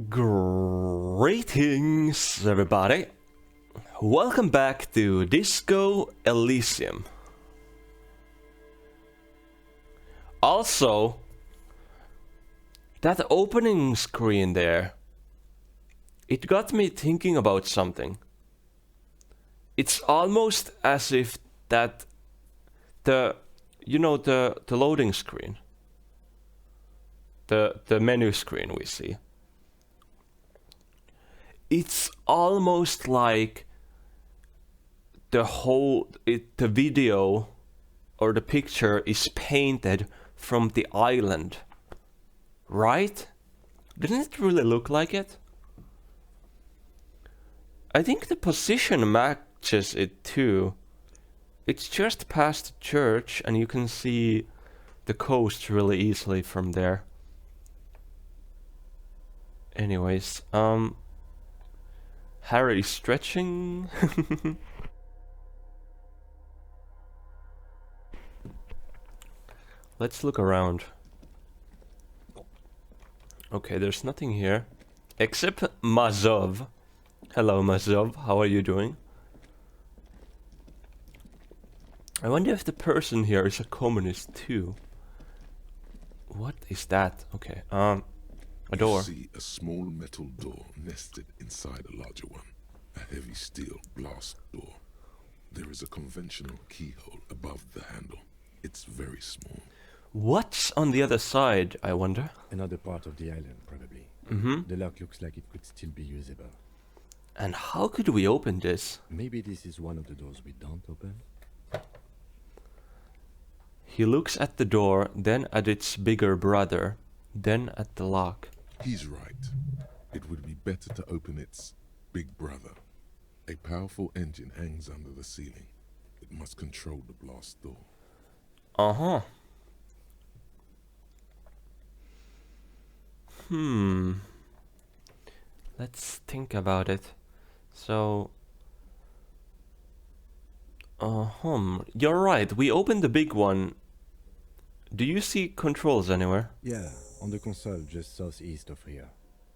Greetings, everybody. Welcome back to Disco Elysium. Also, that opening screen there, it got me thinking about something. It's almost as if that the loading screen, the menu screen we see. It's almost like the video or the picture is painted from the island, right? Didn't it really look like it? I think the position matches it too. It's just past the church and you can see the coast really easily from there. Anyways, Harry stretching. Let's look around. Okay, there's nothing here. Except Mazov. Hello Mazov, how are you doing? I wonder if the person here is a communist too. What is that? Okay, a door. You see a small metal door nested inside a larger one. A heavy steel blast door. There is a conventional keyhole above the handle. It's very small. What's on the other side, I wonder? Another part of the island, probably. The lock looks like it could still be usable. And how could we open this? Maybe this is one of the doors we don't open? He looks at the door, then at its bigger brother, then at the lock. He's right. It would be better to open its big brother. A powerful engine hangs under the ceiling. It must control the blast door. Uh-huh. Let's think about it. So... You're right, we opened the big one. Do you see controls anywhere? Yeah, on the console just southeast of here.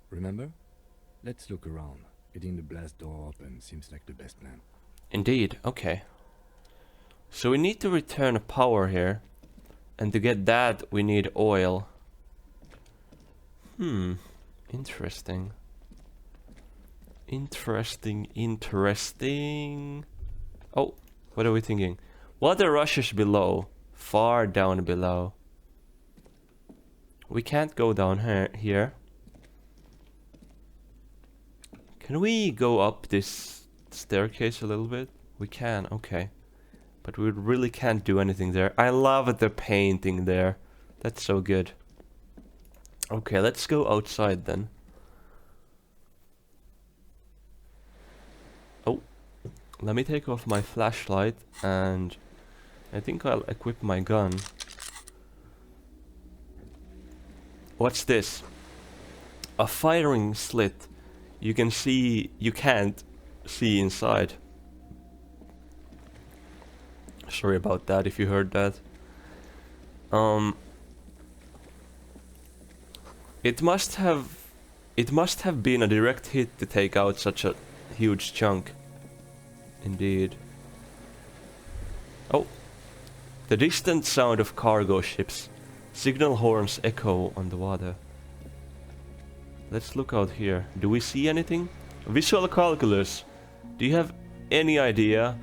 Remember? Let's look around. Getting the blast door open seems like the best plan. Indeed, okay. So we need to return power here. And to get that, we need oil. Interesting. Interesting. Oh, what are we thinking? Water rushes below. Far down below. We can't go down here. Can we go up this staircase a little bit? We can, okay. But we really can't do anything there. I love the painting there. That's so good. Okay, let's go outside then. Oh, let me take off my flashlight and I think I'll equip my gun. What's this? A firing slit. You can't see inside. Sorry about that if you heard that. It must have been a direct hit to take out such a huge chunk. Indeed. Oh. The distant sound of cargo ships. Signal horns echo on the water. Let's look out here. Do we see anything? Visual calculus. Do you have any idea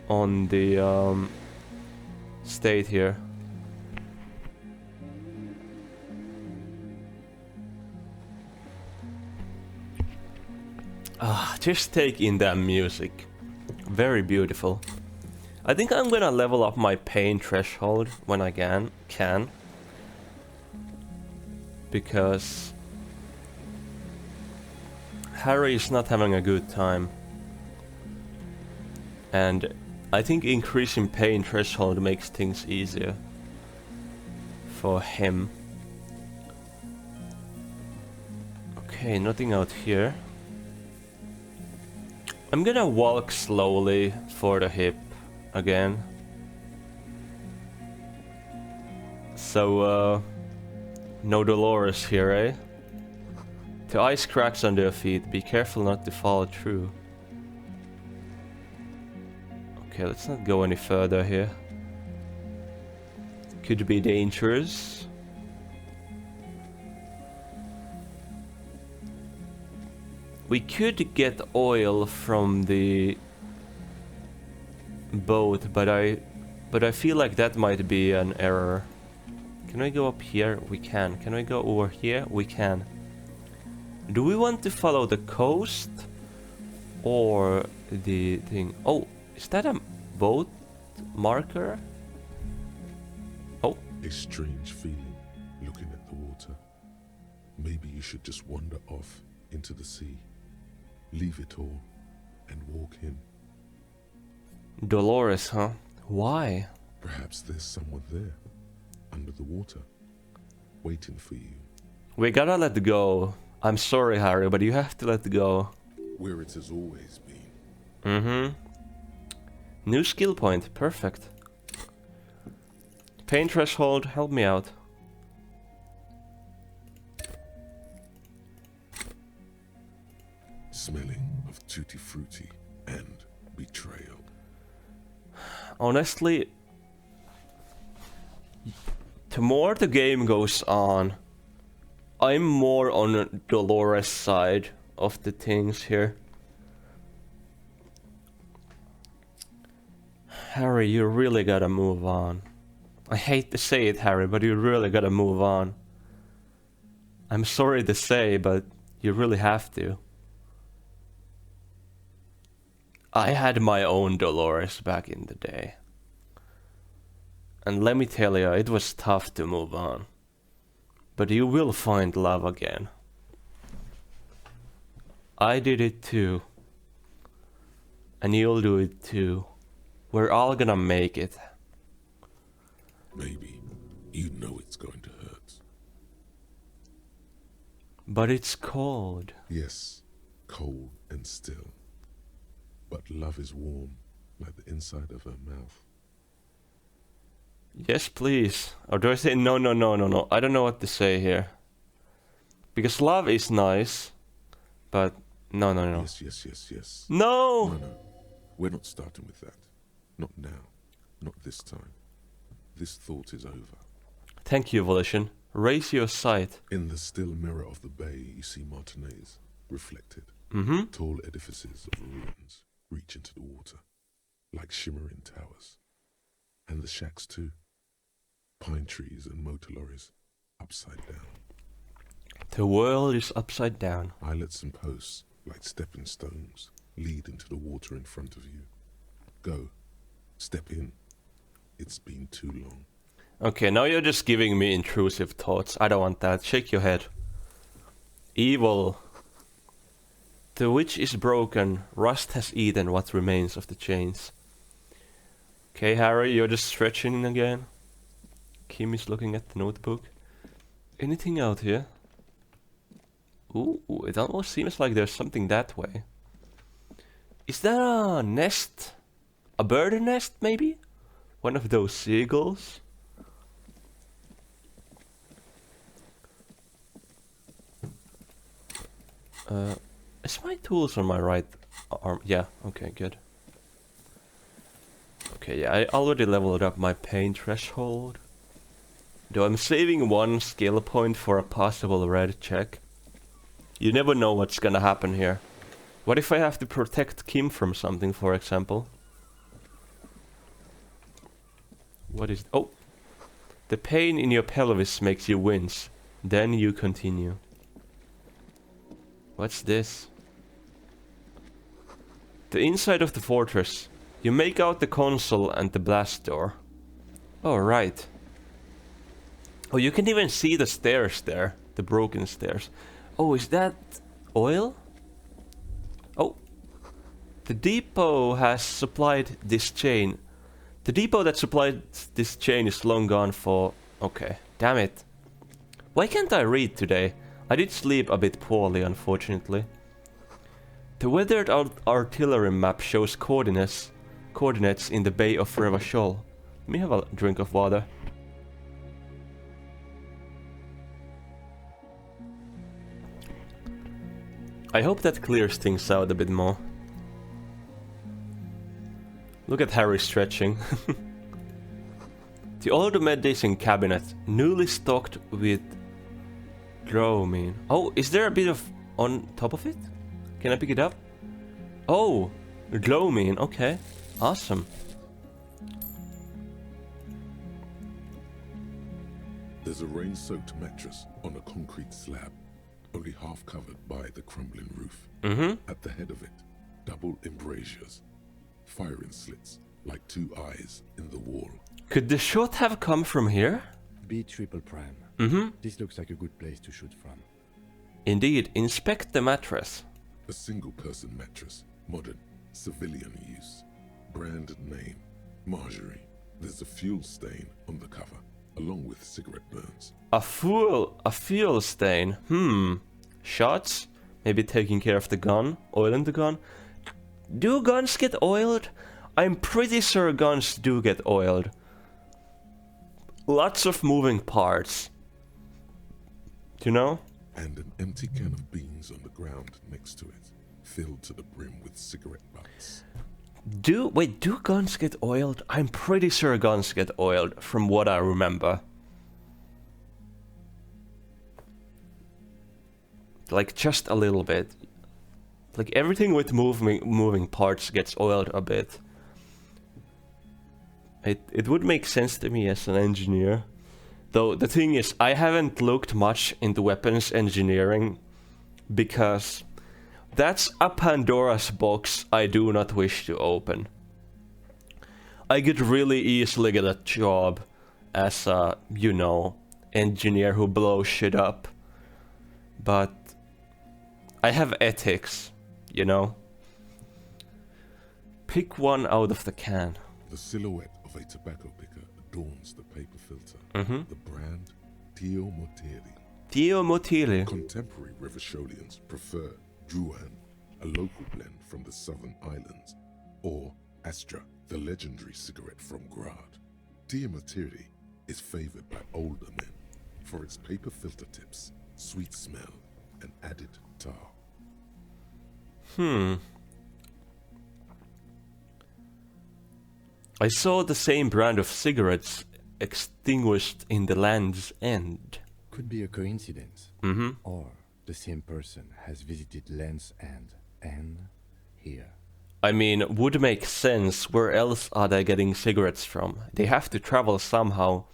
on the state here? Just take in that music. Very beautiful. I think I'm gonna level up my pain threshold when I can. Because Harry is not having a good time. And I think increasing pain threshold makes things easier for him. Okay, nothing out here. I'm gonna walk slowly for the hip again. So, no Dolores here, eh? The ice cracks under your feet. Be careful not to fall through. Okay, let's not go any further here. Could be dangerous. We could get oil from the boat, but I feel like that might be an error. Can we go up here? We can. Can we go over here? We can. Do we want to follow the coast or the thing? Oh, is that a boat marker? Oh. A strange feeling looking at the water. Maybe you should just wander off into the sea. Leave it all and walk in. Dolores, huh? Why? Perhaps there's someone there, under the water, waiting for you. We gotta let go. I'm sorry, Harry, but you have to let go. Where it has always been. Mm-hmm. New skill point. Perfect. Pain threshold, help me out. Smelling of tutti frutti and betrayal. Honestly, the more the game goes on, I'm more on Dolores' side of the things here. Harry, you really gotta move on. I hate to say it, Harry, but you really gotta move on. I'm sorry to say, but you really have to. I had my own Dolores back in the day. And let me tell you, it was tough to move on. But you will find love again. I did it too. And you'll do it too. We're all gonna make it. Maybe you know it's going to hurt. But it's cold. Yes, cold and still. But love is warm, like the inside of her mouth. Yes, please. Or do I say no, no, no, no, no? I don't know what to say here. Because love is nice, but no, no, no. Yes, yes, yes, yes. No! No, no. We're not starting with that. Not now. Not this time. This thought is over. Thank you, Volition. Raise your sight. In the still mirror of the bay, you see Martinez, reflected. Mm-hmm. Tall edifices of ruins reach into the water, like shimmering towers. And the shacks too. Pine trees and motor lorries, upside down. The world is upside down. Islets and posts, like stepping stones, lead into the water in front of you. Go. Step in. It's been too long. Okay, now you're just giving me intrusive thoughts. I don't want that. Shake your head. Evil. The witch is broken. Rust has eaten what remains of the chains. Okay, Harry, you're just stretching again. Kim is looking at the notebook. Anything out here? Ooh, it almost seems like there's something that way. Is that a nest? A bird nest, maybe? One of those seagulls? Is my tools on my right arm? Yeah, okay, good. Okay, yeah, I already leveled up my pain threshold. Though I'm saving one skill point for a possible red check. You never know what's gonna happen here. What if I have to protect Kim from something, for example? What is... Oh! The pain in your pelvis makes you wince. Then you continue. What's this? The inside of the fortress. You make out the console and the blast door. Oh, right. Oh, you can even see the stairs there. The broken stairs. Oh, is that oil? Oh. The depot has supplied this chain. The depot that supplied this chain is long gone for... Okay, damn it. Why can't I read today? I did sleep a bit poorly, unfortunately. The weathered artillery map shows coordinates in the Bay of Revachol. Let me have a drink of water. I hope that clears things out a bit more. Look at Harry stretching. The old medicine cabinet, newly stocked with Dromine. Oh, is there a bit of on top of it? Can I pick it up? Oh, Dromine, okay. Awesome. There's a rain-soaked mattress on a concrete slab, only half covered by the crumbling roof. At the head of it, double embrasures, firing slits like two eyes in the wall. Could the shot have come from here? B triple prime. This looks like a good place to shoot from. Indeed, inspect the mattress. A single-person mattress, modern, civilian use. Brand name, Marjorie. There's a fuel stain on the cover, along with cigarette burns. A fuel stain. Shots? Maybe taking care of the gun? Oil in the gun? Do guns get oiled? I'm pretty sure guns do get oiled. Lots of moving parts. Do you know? And an empty can of beans on the ground next to it, filled to the brim with cigarette butts. Do guns get oiled? I'm pretty sure guns get oiled, from what I remember. Like, just a little bit. Like, everything with moving parts gets oiled a bit. It would make sense to me as an engineer. Though, the thing is, I haven't looked much into weapons engineering, because that's a Pandora's box I do not wish to open. I could really easily get a job as a, you know, engineer who blows shit up. But I have ethics, you know? Pick one out of the can. The silhouette of a tobacco picker adorns the paper filter. The brand, Tio Moteri. Tio Moteri. Contemporary Revacholians prefer Druan, a local blend from the southern islands, or Astra, the legendary cigarette from Grad. Tio Moteri is favored by older men for its paper filter tips, sweet smell, and added tar. I saw the same brand of cigarettes extinguished in the Land's End. Could be a coincidence. Or the same person has visited Land's End and here. I mean, would make sense. Where else are they getting cigarettes from? They have to travel somehow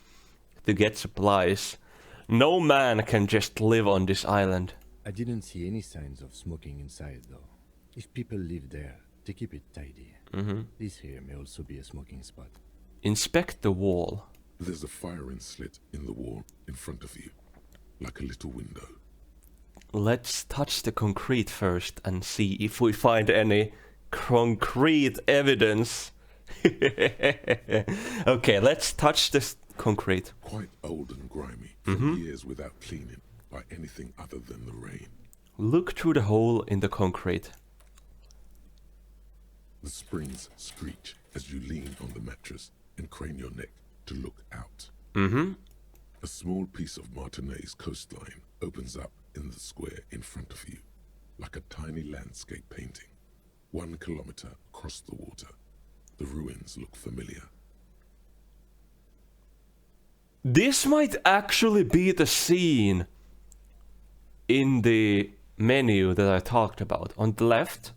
to get supplies. No man can just live on this island. I didn't see any signs of smoking inside though. If people live there, they keep it tidy. This here may also be a smoking spot. Inspect the wall. There's a firing slit in the wall in front of you, like a little window. Let's touch the concrete first and see if we find any concrete evidence. Okay, let's touch this concrete. Quite old and grimy, from years without cleaning by anything other than the rain. Look through the hole in the concrete. The springs screech as you lean on the mattress and crane your neck to look out. A small piece of Martinez coastline opens up in the square in front of you, like a tiny landscape painting. 1 kilometer across the water. The ruins look familiar. This might actually be the scene in the menu that I talked about. On the left.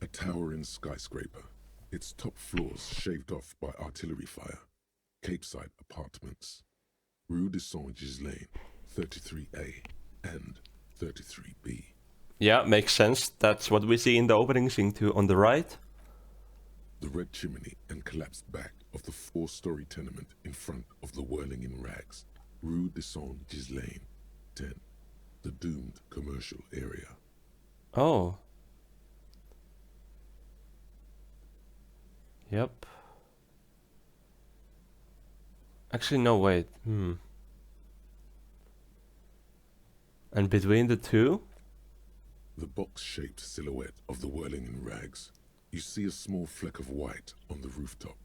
A towering skyscraper, its top floors shaved off by artillery fire. Capeside apartments. Rue de Saint-Ghislain, 33A and 33B. Yeah, makes sense. That's what we see in the opening scene too, on the right. The red chimney and collapsed back of the 4-story tenement in front of the Whirling in Rags. Rue de Saint-Ghislain, 10. The doomed commercial area. Oh. Yep. Actually, no, wait. And between the two? The box-shaped silhouette of the Whirling in Rags. You see a small fleck of white on the rooftop,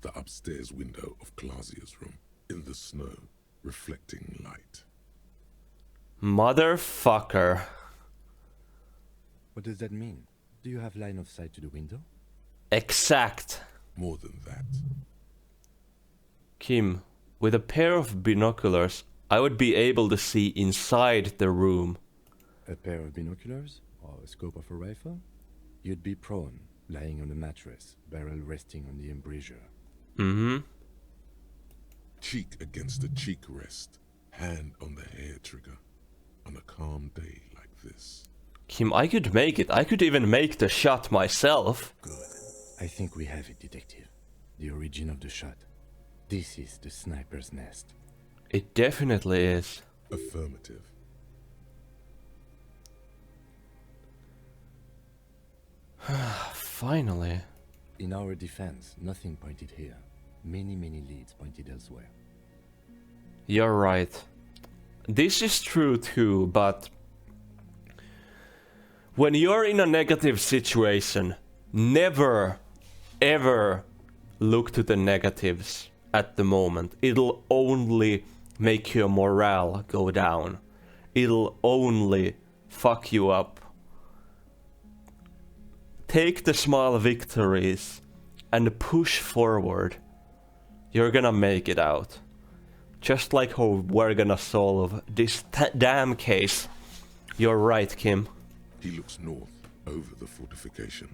the upstairs window of Clausia's room, in the snow, reflecting light. Motherfucker. What does that mean? Do you have line of sight to the window? Exact. More than that. Kim, with a pair of binoculars, I would be able to see inside the room. A pair of binoculars? Or a scope of a rifle? You'd be prone, lying on a mattress, barrel resting on the embrasure. Mm-hmm. Cheek against a cheek rest, hand on the hair trigger, on a calm day like this. Kim, I could make it. I could even make the shot myself. Good. I think we have it, Detective. The origin of the shot. This is the sniper's nest. It definitely is. Affirmative. Finally. In our defense, nothing pointed here. Many leads pointed elsewhere. You're right. This is true too, but when you're in a negative situation, never, ever look to the negatives at the moment. It'll only make your morale go down. It'll only fuck you up. Take the small victories and push forward. You're gonna make it out. Just like how we're gonna solve this damn case. You're right, Kim. He looks north, over the fortification,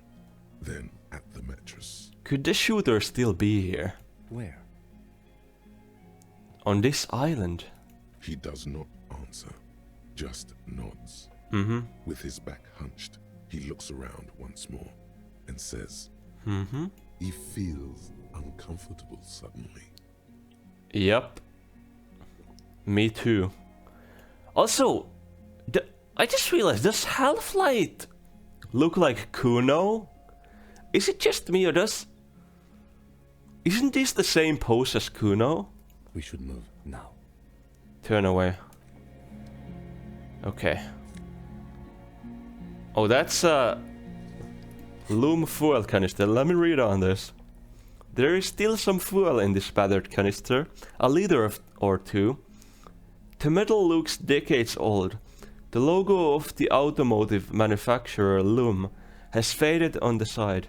then at the mattress. Could the shooter still be here? Where? On this island? He does not answer, just nods. Mm-hmm. With his back hunched, he looks around once more and says, Mm-hmm. he feels uncomfortable suddenly. Yep. Me too. Also, I just realized, does Half-Light look like Kuno? Is it just me or isn't this the same pose as Kuno? We should move now. Turn away. Okay. Oh, that's a loom fuel canister. Let me read on this. There is still some fuel in this battered canister, a liter or two. The metal looks decades old. The logo of the automotive manufacturer Loom has faded on the side.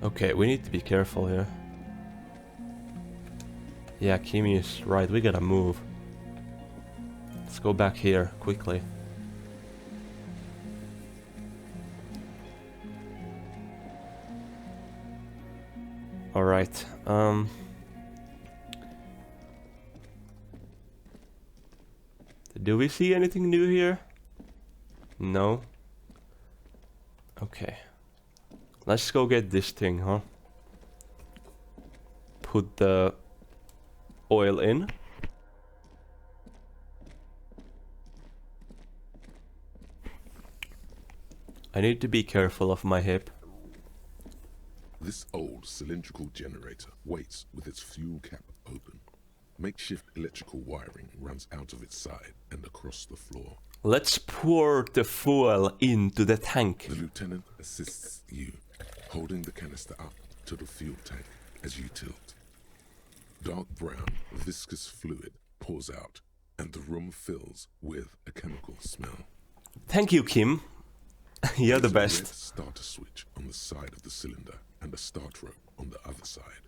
Okay, we need to be careful here. Yeah, Kimi is right, we gotta move. Let's go back here, quickly. Alright, do we see anything new here? No? Okay. Let's go get this thing, huh? Put the oil in. I need to be careful of my hip. This old cylindrical generator waits with its fuel cap open. Makeshift electrical wiring runs out of its side and across the floor. Let's pour the fuel into the tank. The lieutenant assists you, holding the canister up to the fuel tank as you tilt. Dark brown, viscous fluid pours out, and the room fills with a chemical smell. Thank you, Kim. You're the There's a best. red starter switch on the side of the cylinder and a start rope on the other side.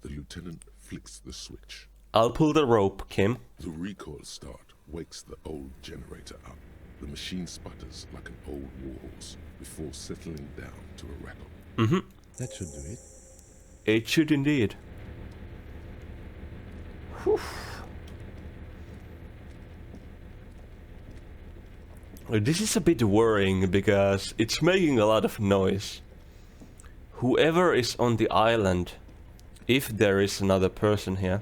The lieutenant flicks the switch. I'll pull the rope, Kim. The recoil start wakes the old generator up. The machine sputters like an old warhorse before settling down to a rattle. Mm-hmm. That should do it. It should indeed. Whew. This is a bit worrying because it's making a lot of noise. Whoever is on the island, if there is another person here,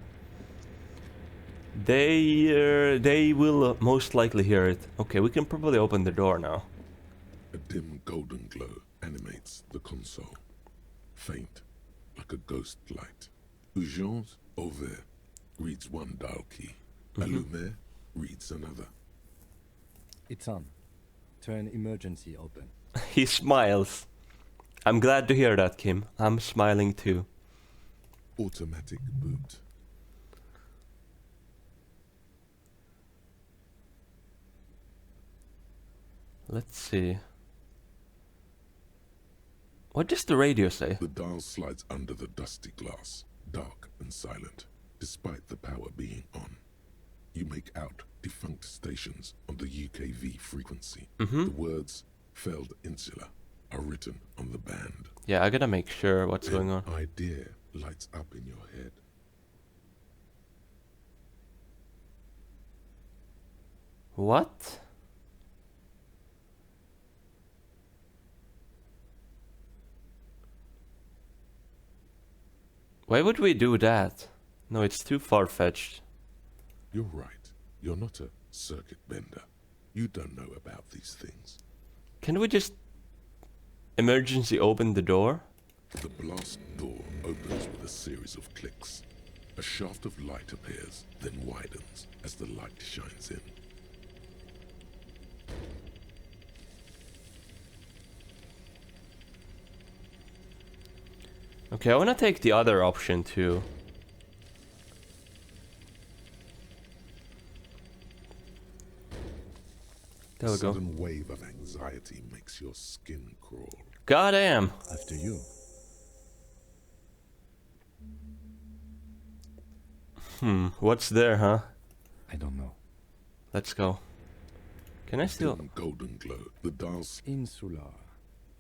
they will most likely hear it. Okay, we can probably open the door now. A dim golden glow animates the console. Faint, like a ghost light. Urgence ouvert reads one dial key. Allumer reads another. It's on. Turn emergency open. He smiles. I'm glad to hear that, Kim. I'm smiling too. Automatic boot. Let's see. What does the radio say? The dial slides under the dusty glass, dark and silent, despite the power being on. You make out defunct stations on the UKV frequency. The words "failed insula" are written on the band. Yeah, I gotta make sure what's going on. An idea lights up in your head. What? Why would we do that? No, it's too far-fetched. You're right. You're not a circuit bender. You don't know about these things. Can we just emergency open the door? The blast door opens with a series of clicks. A shaft of light appears, then widens as the light shines in. Okay, I wanna take the other option too. There we A go. sudden wave of anxiety makes your skin crawl. Goddamn! After you. What's there, huh? I don't know. Let's go. Can I still... In golden glow, the dials Insular.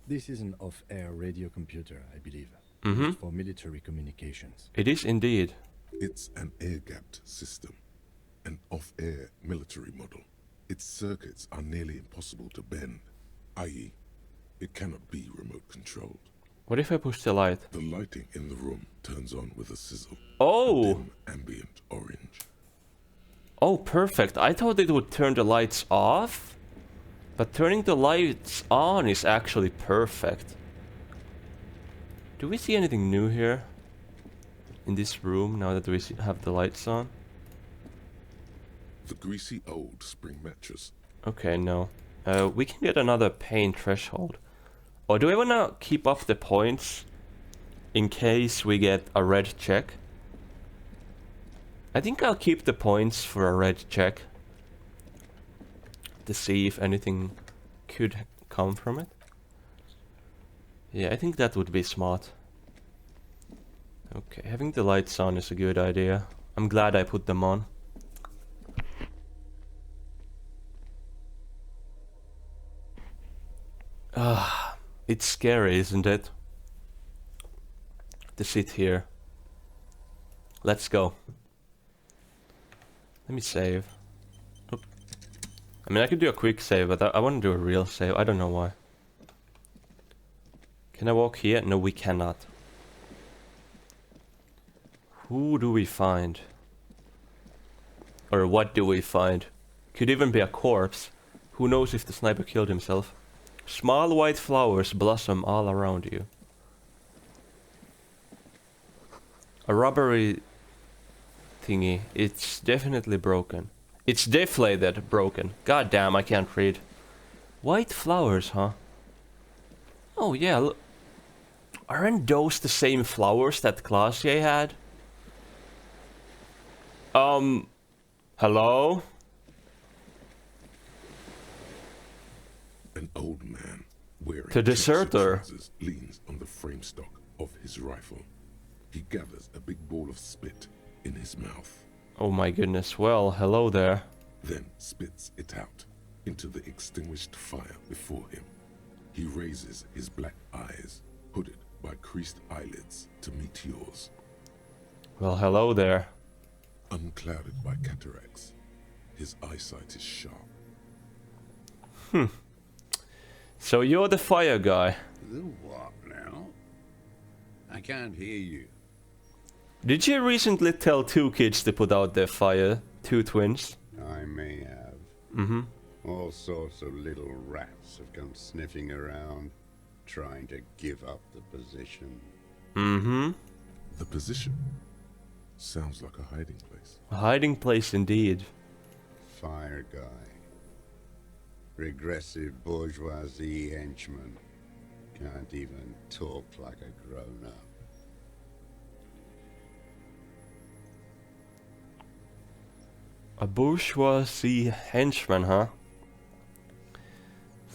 This is an off-air radio computer, I believe. Mm-hmm. Used for military communications. It is indeed. It's an air-gapped system, an off-air military model. Its circuits are nearly impossible to bend, i.e., it cannot be remote controlled. What if I push the light? The lighting in the room turns on with a sizzle. Oh! Dim ambient orange. Oh, perfect. I thought it would turn the lights off, but turning the lights on is actually perfect. Do we see anything new here? In this room, now that we have the lights on? The greasy old spring mattress. Okay, no. We can get another pain threshold. Or do I wanna keep up the points in case we get a red check? I think I'll keep the points for a red check to see if anything could come from it. Yeah, I think that would be smart. Okay, having the lights on is a good idea. I'm glad I put them on. Ah, it's scary, isn't it? To sit here. Let's go. Let me save. Oop. I mean, I could do a quick save, but I want to do a real save. I don't know why. Can I walk here? No, we cannot. Who do we find? Or what do we find? Could even be a corpse. Who knows if the sniper killed himself? Small white flowers blossom all around you. A rubbery thingy. It's definitely broken. It's deflated, broken. God damn, I can't read. White flowers, huh? Oh yeah, look. Aren't those the same flowers that Glacier had? Hello? An old man wearing The deserter. trousers leans on the frame stock of his rifle. He gathers a big ball of spit in his mouth, Oh my goodness, well, hello there. then spits it out into the extinguished fire before him. He raises his black eyes, hooded by creased eyelids, to meet yours. Well, hello there. Unclouded by cataracts, his eyesight is sharp. So you're the fire guy. The what now? I can't hear you. Did you recently tell 2 kids to put out their fire? 2 twins? I may have. Mm-hmm. All sorts of little rats have come sniffing around, trying to give up the position. Mm-hmm. The position sounds like a hiding place. A hiding place indeed. Fire guy. Regressive bourgeoisie henchman. Can't even talk like a grown-up. A bourgeoisie henchman, huh?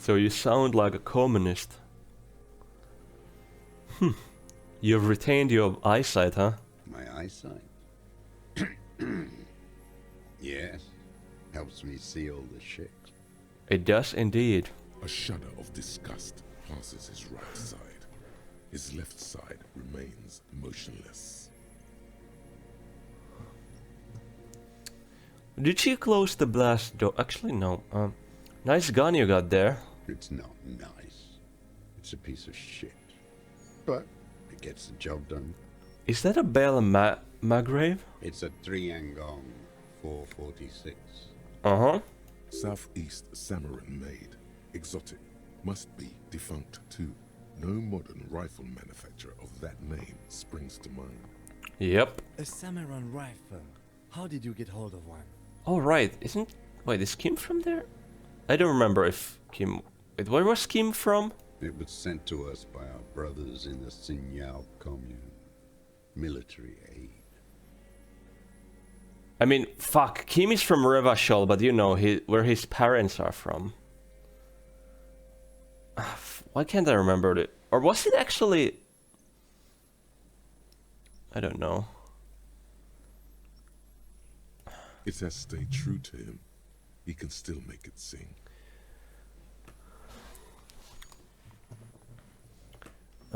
So you sound like a communist. You've retained your eyesight, huh? My eyesight? Yes. Helps me see all the shit. It does indeed. A shudder of disgust passes his right side. His left side remains motionless. Did you close the blast door? Actually, no. Nice gun you got there. It's not nice. It's a piece of shit. But it gets the job done. Is that a Bell Magrave? It's a 3-Angong 446. Uh-huh. Southeast Samaran made. Exotic. Must be defunct too. No modern rifle manufacturer of that name springs to mind. Yep. A Samaran rifle. How did you get hold of one? Oh, right. Wait, is Kim from there? I don't remember if Kim... Wait, where was Kim from? It was sent to us by our brothers in the Sinyao commune. Military aid. I mean, fuck. Kim is from Revachol, but you know where his parents are from. Why can't I remember it? Or was it actually... I don't know. It has stayed true to him. He can still make it sing.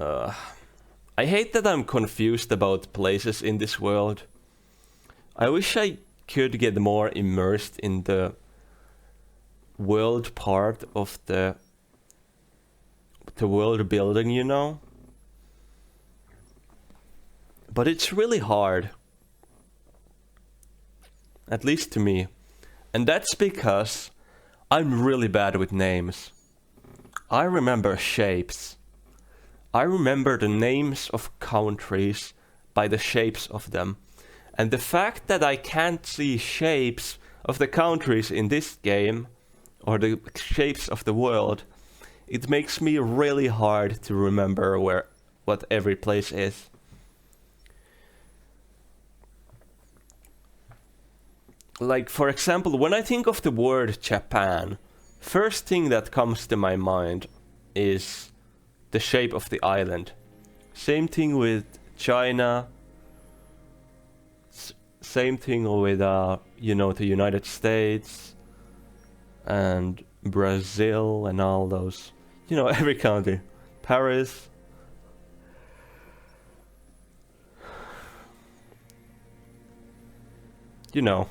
I hate that I'm confused about places in this world. I wish I could get more immersed in the world part of the world building, you know? But it's really hard. At least to me. And that's because I'm really bad with names. I remember shapes. I remember the names of countries by the shapes of them. And the fact that I can't see shapes of the countries in this game, or the shapes of the world, it makes me really hard to remember what every place is. Like, for example, when I think of the word Japan, first thing that comes to my mind is the shape of the island. Same thing with China. Same thing with, you know, the United States and Brazil and all those. You know, every country. Paris. You know.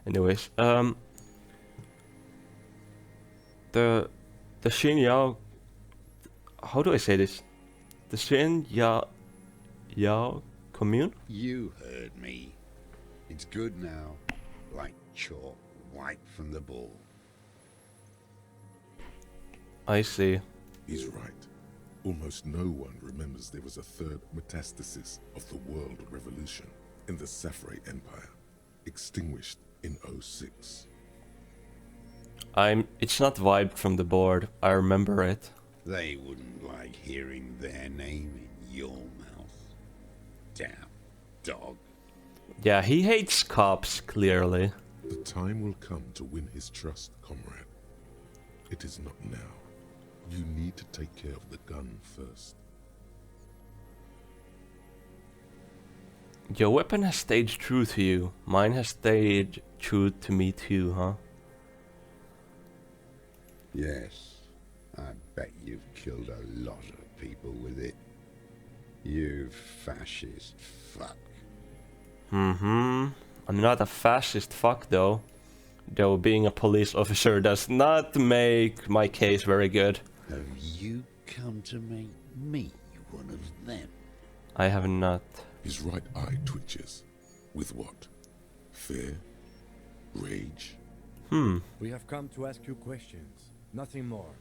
Anyways, the Xinyao, how do I say this? The Xinyao commune? You heard me. It's good now. Like chalk wiped from the board. I see. He's right. Almost no one remembers there was a third metastasis of the world revolution in the Safarid Empire, extinguished in 06. It's not wiped from the board. I remember it. They wouldn't like hearing their name in your mouth. Damn dog. Yeah, he hates cops, clearly. The time will come to win his trust, comrade. It is not now. You need to take care of the gun first. Your weapon has stayed true to you. Mine has stayed true to me too, huh? Yes. I bet you've killed a lot of people with it. You fascist fuck. I'm not a fascist fuck though. Though being a police officer does not make my case very good. Have you come to make me one of them? I have not. His right eye twitches. With what? Fear? Rage? We have come to ask you questions. Nothing more.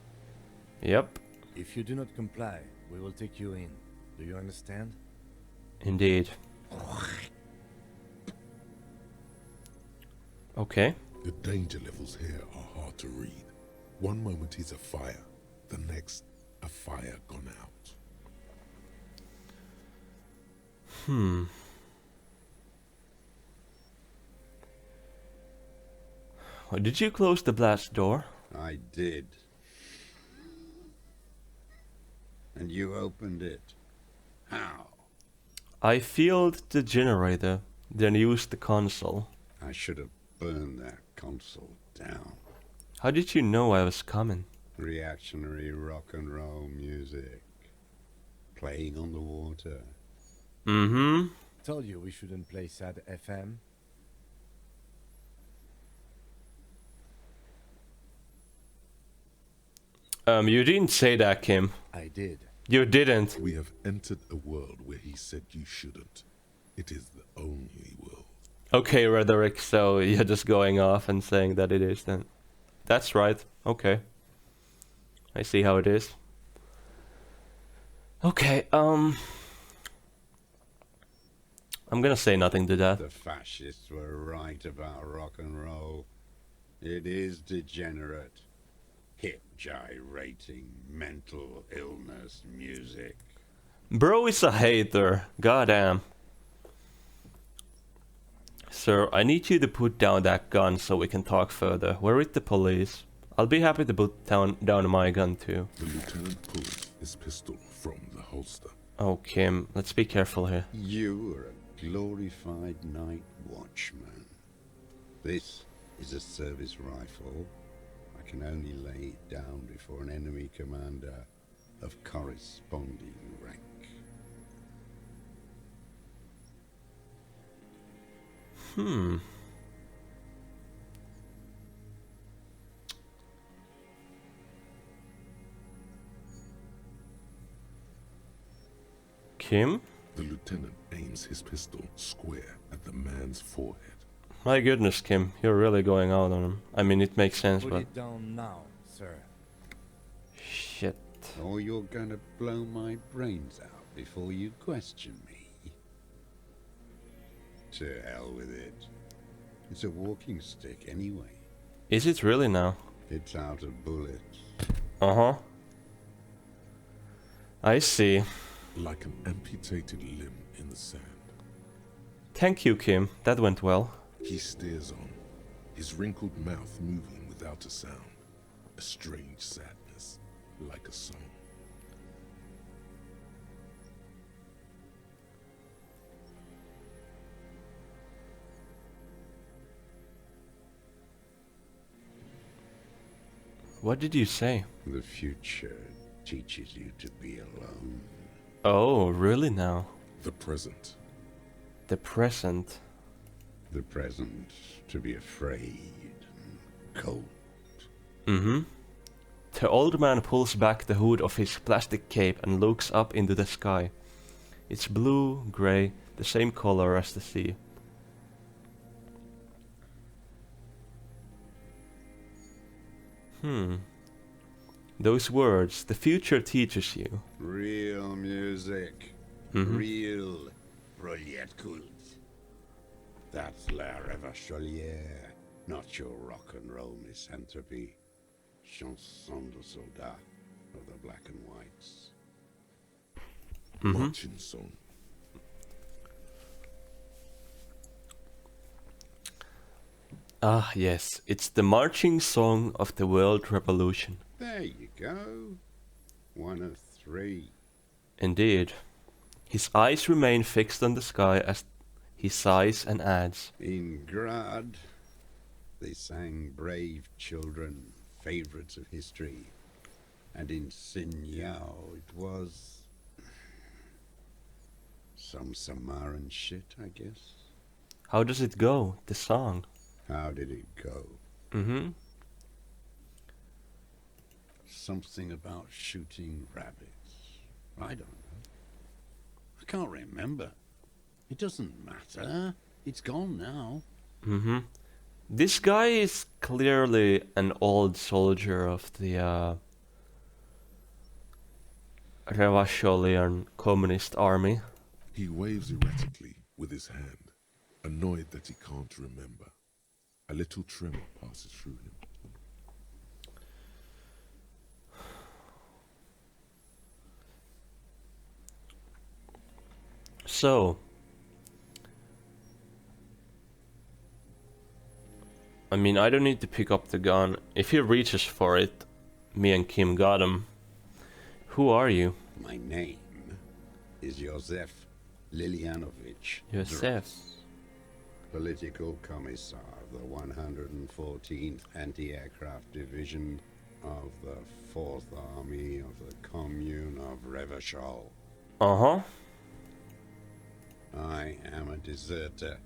Yep, If you do not comply, we will take you in. Do you understand? indeed. Okay. The danger levels here are hard to read. One moment he's a fire, the next a fire gone out. Did you close the blast door? I did. And you opened it. How? I filled the generator, then used the console. I should have burned that console down. How did you know I was coming? Reactionary rock and roll music. Playing on the water. Mm-hmm. Told you we shouldn't play sad FM. You didn't say that, Kim. I did. You didn't. We have entered a world where he said you shouldn't. It is the only world. Okay, Rhetoric, so you're just going off and saying that it is then. That's right. Okay. I see how it is. Okay, I'm gonna say nothing to that. The fascists were right about rock and roll. It is degenerate. Hip gyrating mental illness music. Bro is a hater. Goddamn. Sir, I need you to put down that gun so we can talk further. We're with the police. I'll be happy to put down my gun too. The lieutenant pulls his pistol from the holster. Oh, Kim, let's be careful here. You are a glorified night watchman. This is a service rifle. I can only lay it down before an enemy commander of corresponding rank. Kim? The lieutenant aims his pistol square at the man's forehead. My goodness, Kim, you're really going out on him. I mean, it makes sense, Put but... it down now, sir. Shit. Or you're gonna blow my brains out before you question me. To hell with it. It's a walking stick anyway. Is it really now? It's out of bullets. Uh-huh. I see. Like an amputated limb in the sand. Thank you, Kim. That went well. He stares on, his wrinkled mouth moving without a sound. A strange sadness, like a song. What did you say? The future teaches you to be alone. Oh, really now? The present. The present. The present to be afraid and cold. Mm-hmm. The old man pulls back the hood of his plastic cape and looks up into the sky. It's blue, grey, the same color as the sea. Those words, the future teaches you. Real music. Mhm. Real Proletkult. That's La Revacholière, not your rock and roll misanthropy. Chanson de soldat of the black and whites. Marching song. Ah, yes, it's the marching song of the World Revolution. There you go. 1 of 3. Indeed. His eyes remain fixed on the sky as he sighs and adds, In Grad, they sang brave children, favorites of history. And in Sinyao, it was some Samaran shit, I guess. how does it go, the song? How did it go? Mm-hmm. Something about shooting rabbits. I don't know. I can't remember. It doesn't matter. It's gone now. Mm-hmm. This guy is clearly an old soldier of the Revolutionary Communist Army. He waves erratically with his hand, annoyed that he can't remember. A little tremor passes through him. So, I mean, I don't need to pick up the gun. If he reaches for it, me and Kim got him. Who are you? My name is Josef Lilianovich Yourself. Political Commissar of the 114th Anti-Aircraft Division of the 4th Army of the Commune of Revachol. Uh-huh. I am a deserter,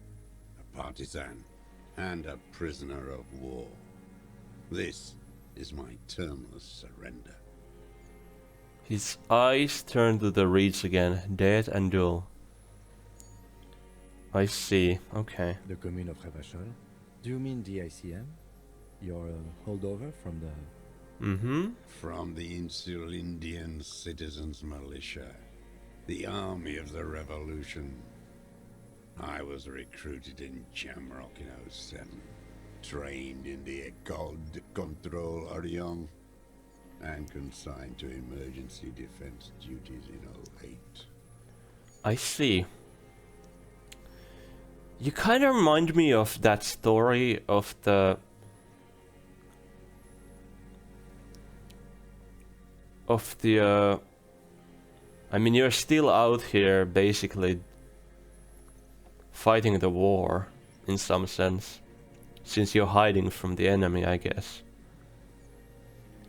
a partisan, and a prisoner of war. This is my termless surrender. His eyes turn to the reeds again, dead and dull. I see. Okay. The commune of Revachol? Do you mean the ICM? Your holdover from the... Mm-hmm. From the Insular Indian Citizens Militia, the army of the revolution. I was recruited in Jamrock in '07, trained in the École de Contrôle Orient, and consigned to emergency defense duties in '08. I see. You kind of remind me of that story of the... I mean, you're still out here, basically, fighting the war, in some sense. Since you're hiding from the enemy, I guess.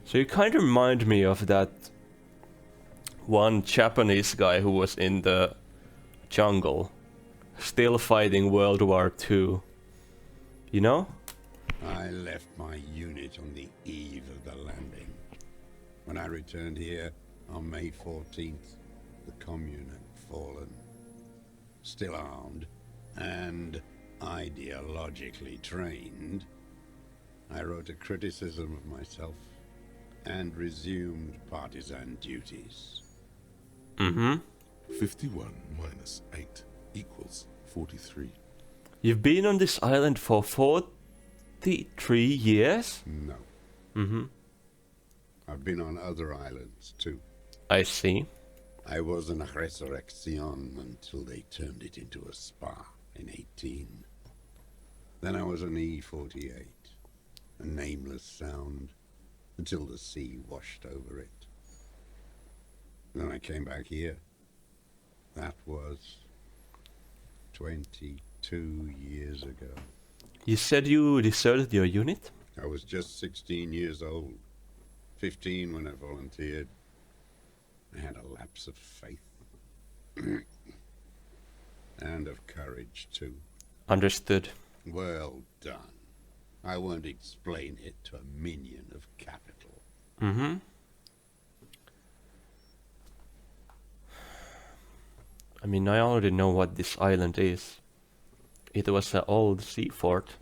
So you kind of remind me of that one Japanese guy who was in the jungle, still fighting World War II. You know? I left my unit on the eve of the landing. When I returned here on May 14th, the commune had fallen. Still armed and ideologically trained, I wrote a criticism of myself and resumed partisan duties. Mm-hmm. 51 minus 8 equals 43. You've been on this island for 43 years? No. Mm-hmm. I've been on other islands too. I see. I was in Resurrection until they turned it into a spa in 18. Then I was on E48, a nameless sound, until the sea washed over it. Then I came back here. That was 22 years ago. You said you deserted your unit? I was just 16 years old. 15 when I volunteered. I had a lapse of faith. And of courage, too. Understood. Well done. I won't explain it to a minion of capital. Mm-hmm. I mean, I already know what this island is. It was an old sea fort.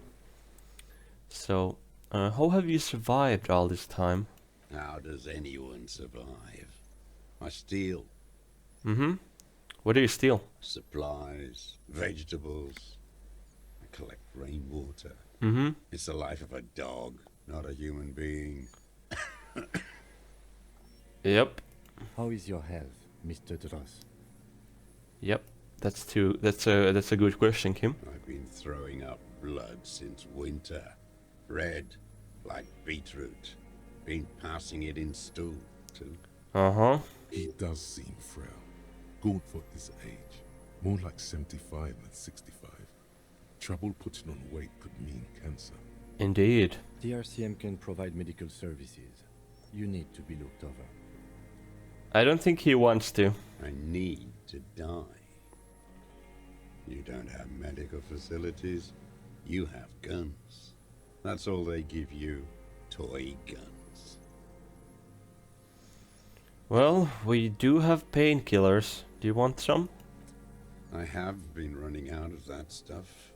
So, how have you survived all this time? How does anyone survive? I steal. Mm-hmm. What do you steal? Supplies, vegetables. I collect rainwater. Mm-hmm. It's the life of a dog, not a human being. Yep. How is your health, Mr. Dross? Yep. That's a good question, Kim. I've been throwing up blood since winter. Red, like beetroot. Been passing it in stool, too. Uh-huh. He does seem frail. Gaunt for his age. More like 75 than 65. Trouble putting on weight could mean cancer. Indeed. The RCM can provide medical services. You need to be looked over. I don't think he wants to. I need to die. You don't have medical facilities. You have guns. That's all they give you. Toy guns. Well, we do have painkillers. Do you want some? I have been running out of that stuff.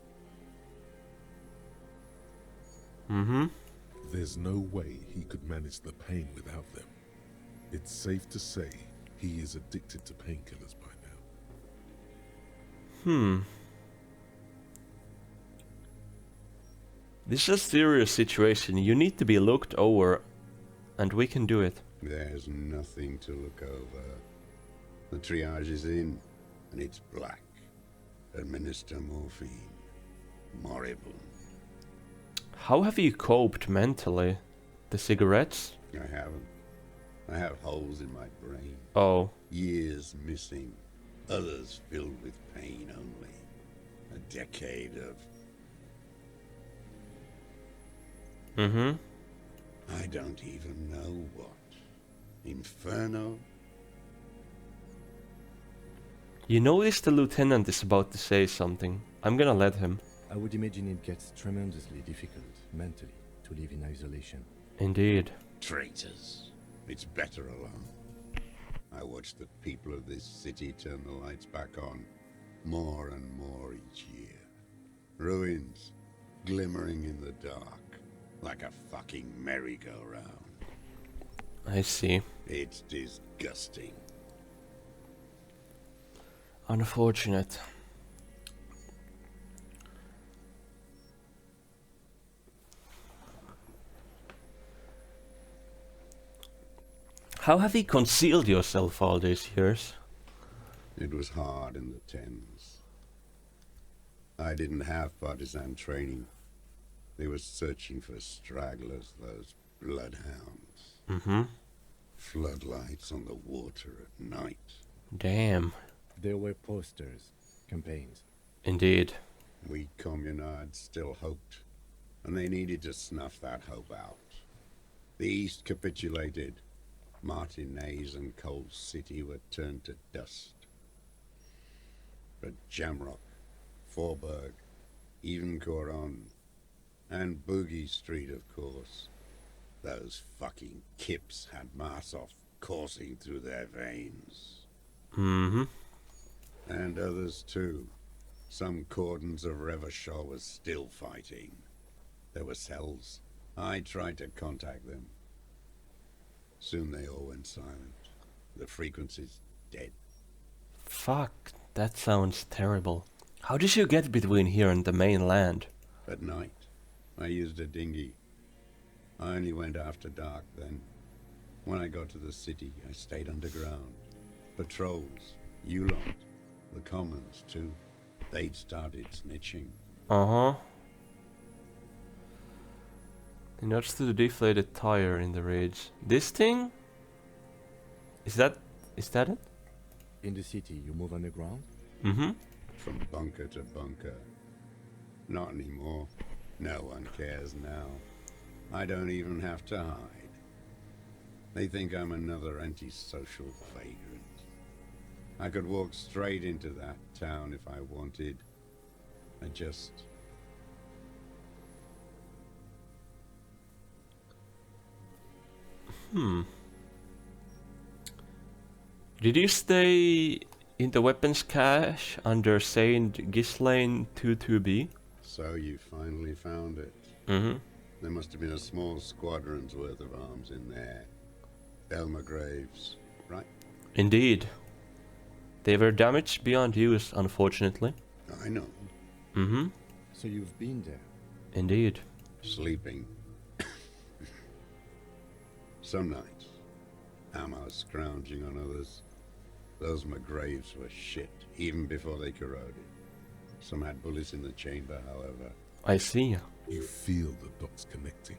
Mm-hmm. There's no way he could manage the pain without them. It's safe to say he is addicted to painkillers by now. This is a serious situation. You need to be looked over, and we can do it. There's nothing to look over. The triage is in, and it's black. Administer morphine. Moribund. How have you coped mentally? The cigarettes? I haven't. I have holes in my brain. Oh. Years missing. Others filled with pain only. A decade of... Mm-hmm. I don't even know what. Inferno? You notice the lieutenant is about to say something. I'm gonna let him. I would imagine it gets tremendously difficult, mentally, to live in isolation. Indeed. Traitors. It's better alone. I watch the people of this city turn the lights back on, more and more each year. Ruins, glimmering in the dark, like a fucking merry-go-round. I see. It's disgusting. Unfortunate. How have you concealed yourself all these years? It was hard in the Thames. I didn't have partisan training. They were searching for stragglers, those bloodhounds. Mm-hmm. Floodlights on the water at night. Damn. There were posters, campaigns. Indeed. We communards still hoped, and they needed to snuff that hope out. The East capitulated. Martinez and Cold City were turned to dust. But Jamrock, Forburg, even Coron, and Boogie Street, of course. Those fucking kips had Marsov coursing through their veins. Mm-hmm. And others too. Some cordons of Revachol was still fighting. There were cells. I tried to contact them. Soon they all went silent. The frequency's dead. Fuck, that sounds terrible. How did you get between here and the mainland? At night, I used a dinghy. I only went after dark then. When I got to the city, I stayed underground. Patrols, you lot, the commons too. They'd started snitching. Uh-huh. He nods to the deflated tire in the ridge. This thing? Is that it? In the city, you move underground? Mm-hmm. From bunker to bunker. Not anymore. No one cares now. I don't even have to hide. They think I'm another antisocial vagrant. I could walk straight into that town if I wanted. I just... Did you stay in the weapons cache under Saint Ghislaine 22B? So you finally found it. Mm-hmm. There must have been a small squadron's worth of arms in there. Elmer Graves, right? Indeed. They were damaged beyond use, unfortunately. I know. Mm-hmm. So you've been there? Indeed. Sleeping. Some nights. Ammo scrounging on others. Those McGraves were shit, even before they corroded. Some had bullets in the chamber, however. I see. You feel the dots connecting.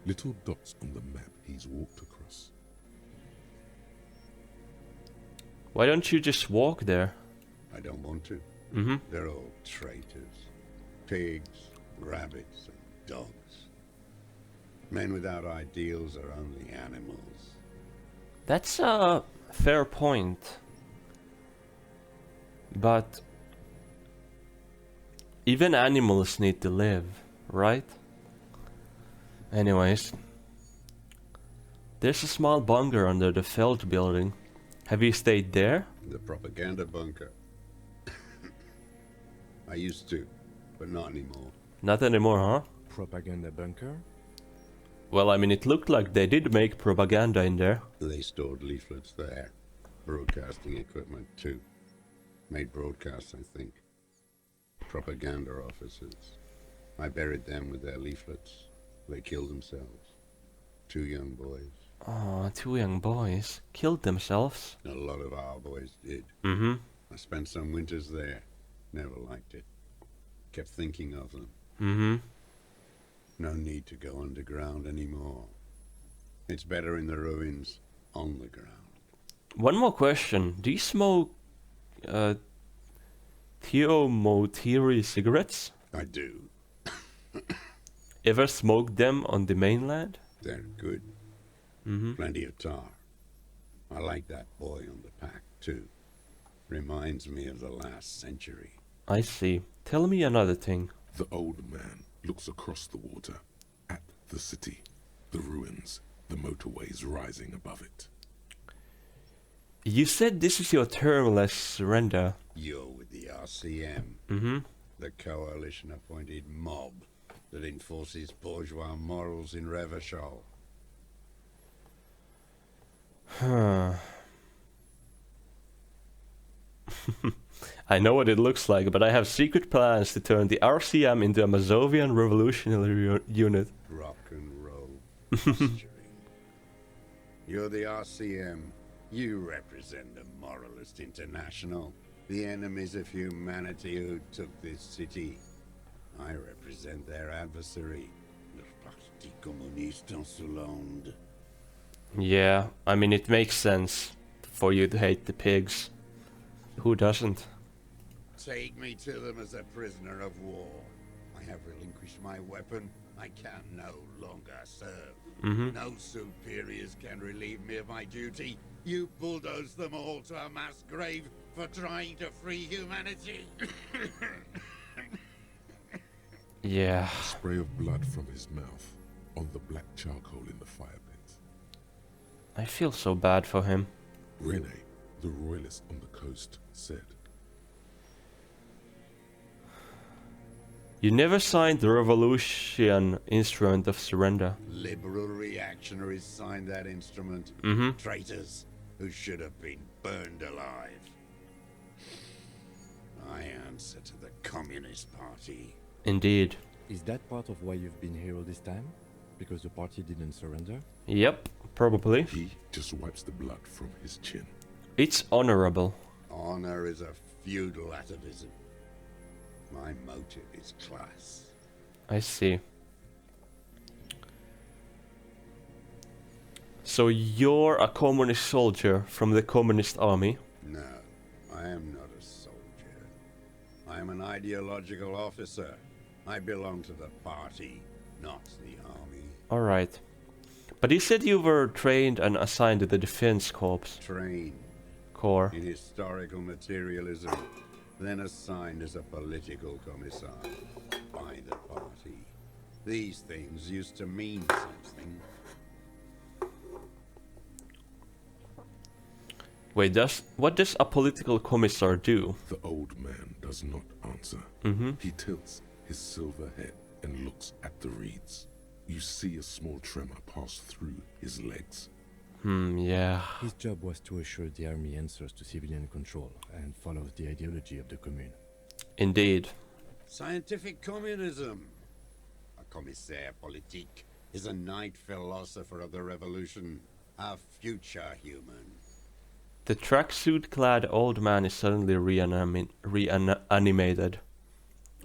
Little dots on the map he's walked across. Why don't you just walk there? I don't want to. Mm-hmm. They're all traitors. Pigs, rabbits, and dogs. Men without ideals are only animals. That's a fair point. But even animals need to live, right? Anyways. There's a small bunker under the Feld building. Have you stayed there? The propaganda bunker. I used to, but not anymore. Not anymore, huh? Propaganda bunker? Well, I mean, it looked like they did make propaganda in there. They stored leaflets there. Broadcasting equipment, too. Made broadcasts, I think. Propaganda officers. I buried them with their leaflets. They killed themselves. 2 young boys. Oh, 2 young boys killed themselves. A lot of our boys did. Mm-hmm. I spent some winters there. Never liked it. Kept thinking of them. Mm-hmm. No need to go underground anymore. It's better in the ruins. on the ground. One more question. Do you smoke Theomotiri cigarettes? I do. Ever smoked them on the mainland? They're good. Plenty of tar. I like that boy on the pack, too. Reminds me of the last century. I see. Tell me another thing. The old man looks across the water at the city, the ruins, the motorways rising above it. You said this is your termless surrender. You're with the RCM, the coalition-appointed mob that enforces bourgeois morals in Revachol. I know what it looks like, but I have secret plans to turn the RCM into a Mazovian revolutionary unit. Rock and roll posturing. You're the RCM. You represent the Moralist International, the enemies of humanity who took this city. I represent their adversary, the Parti Communiste Insolente. Yeah, I mean it makes sense for you to hate the pigs. Who doesn't? Take me to them as a prisoner of war. I have relinquished my weapon. I can no longer serve. No superiors can relieve me of my duty. You bulldoze them all to a mass grave for trying to free humanity. Yeah. A spray of blood from his mouth on the black charcoal in the fire pit. I feel so bad for him. Rene, the royalist on the coast, said, You never signed the revolution instrument of surrender. Liberal reactionaries signed that instrument. Traitors who should have been burned alive. I answer to the Communist Party. Indeed. Is that part of why you've been here all this time? Because the party didn't surrender? Yep, probably. he just wipes the blood from his chin. It's honorable. Honor is a feudal atavism. My motive is class. I see. So you're a communist soldier from the communist army? No, I am not a soldier. I am an ideological officer. I belong to the party, not the army. Alright. But you said you were trained and assigned to the defense Trained corps. in historical materialism, then assigned as a political commissar by the party. These things used to mean something. Wait, what does a political commissar do? The old man does not answer. He tilts his silver head and looks at the reeds. You see a small tremor pass through his legs. Yeah. His job was to assure the army answers to civilian control and follows the ideology of the commune. Indeed. Scientific communism. A commissaire politique is a night philosopher of the revolution, a future human. The tracksuit-clad old man is suddenly reanimated.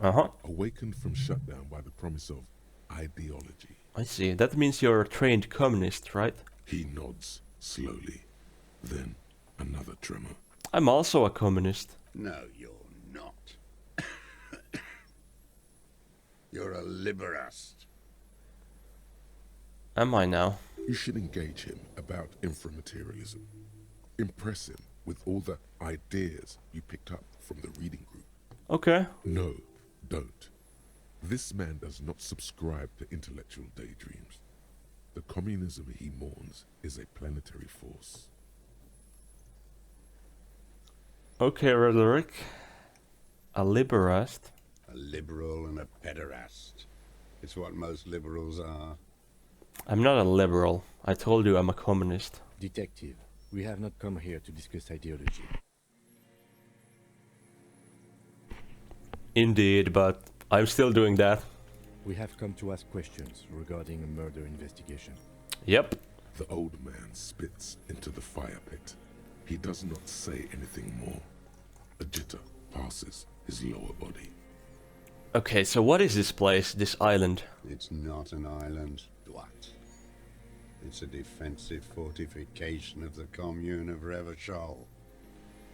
Awakened from shutdown by the promise of ideology. I see. That means you're a trained communist, right? He nods slowly. Then another tremor. I'm also a communist. No, you're not. You're a liberast. Am I now? You should engage him about inframaterialism. Impress him with all the ideas you picked up from the reading group. Okay. No, don't. This man does not subscribe to intellectual daydreams. The communism he mourns is a planetary force. Okay, Roderick. A liberast. A liberal and a pederast. It's what most liberals are. I'm not a liberal. I told you I'm a communist. Detective, we have not come here to discuss ideology. Indeed, but I'm still doing that. We have come to ask questions regarding a murder investigation. Yep. The old man spits into the fire pit. He does not say anything more. A jitter passes his lower body. Okay, so what is this place, this island? It's not an island, Dwight. It's a defensive fortification of the commune of Revachol.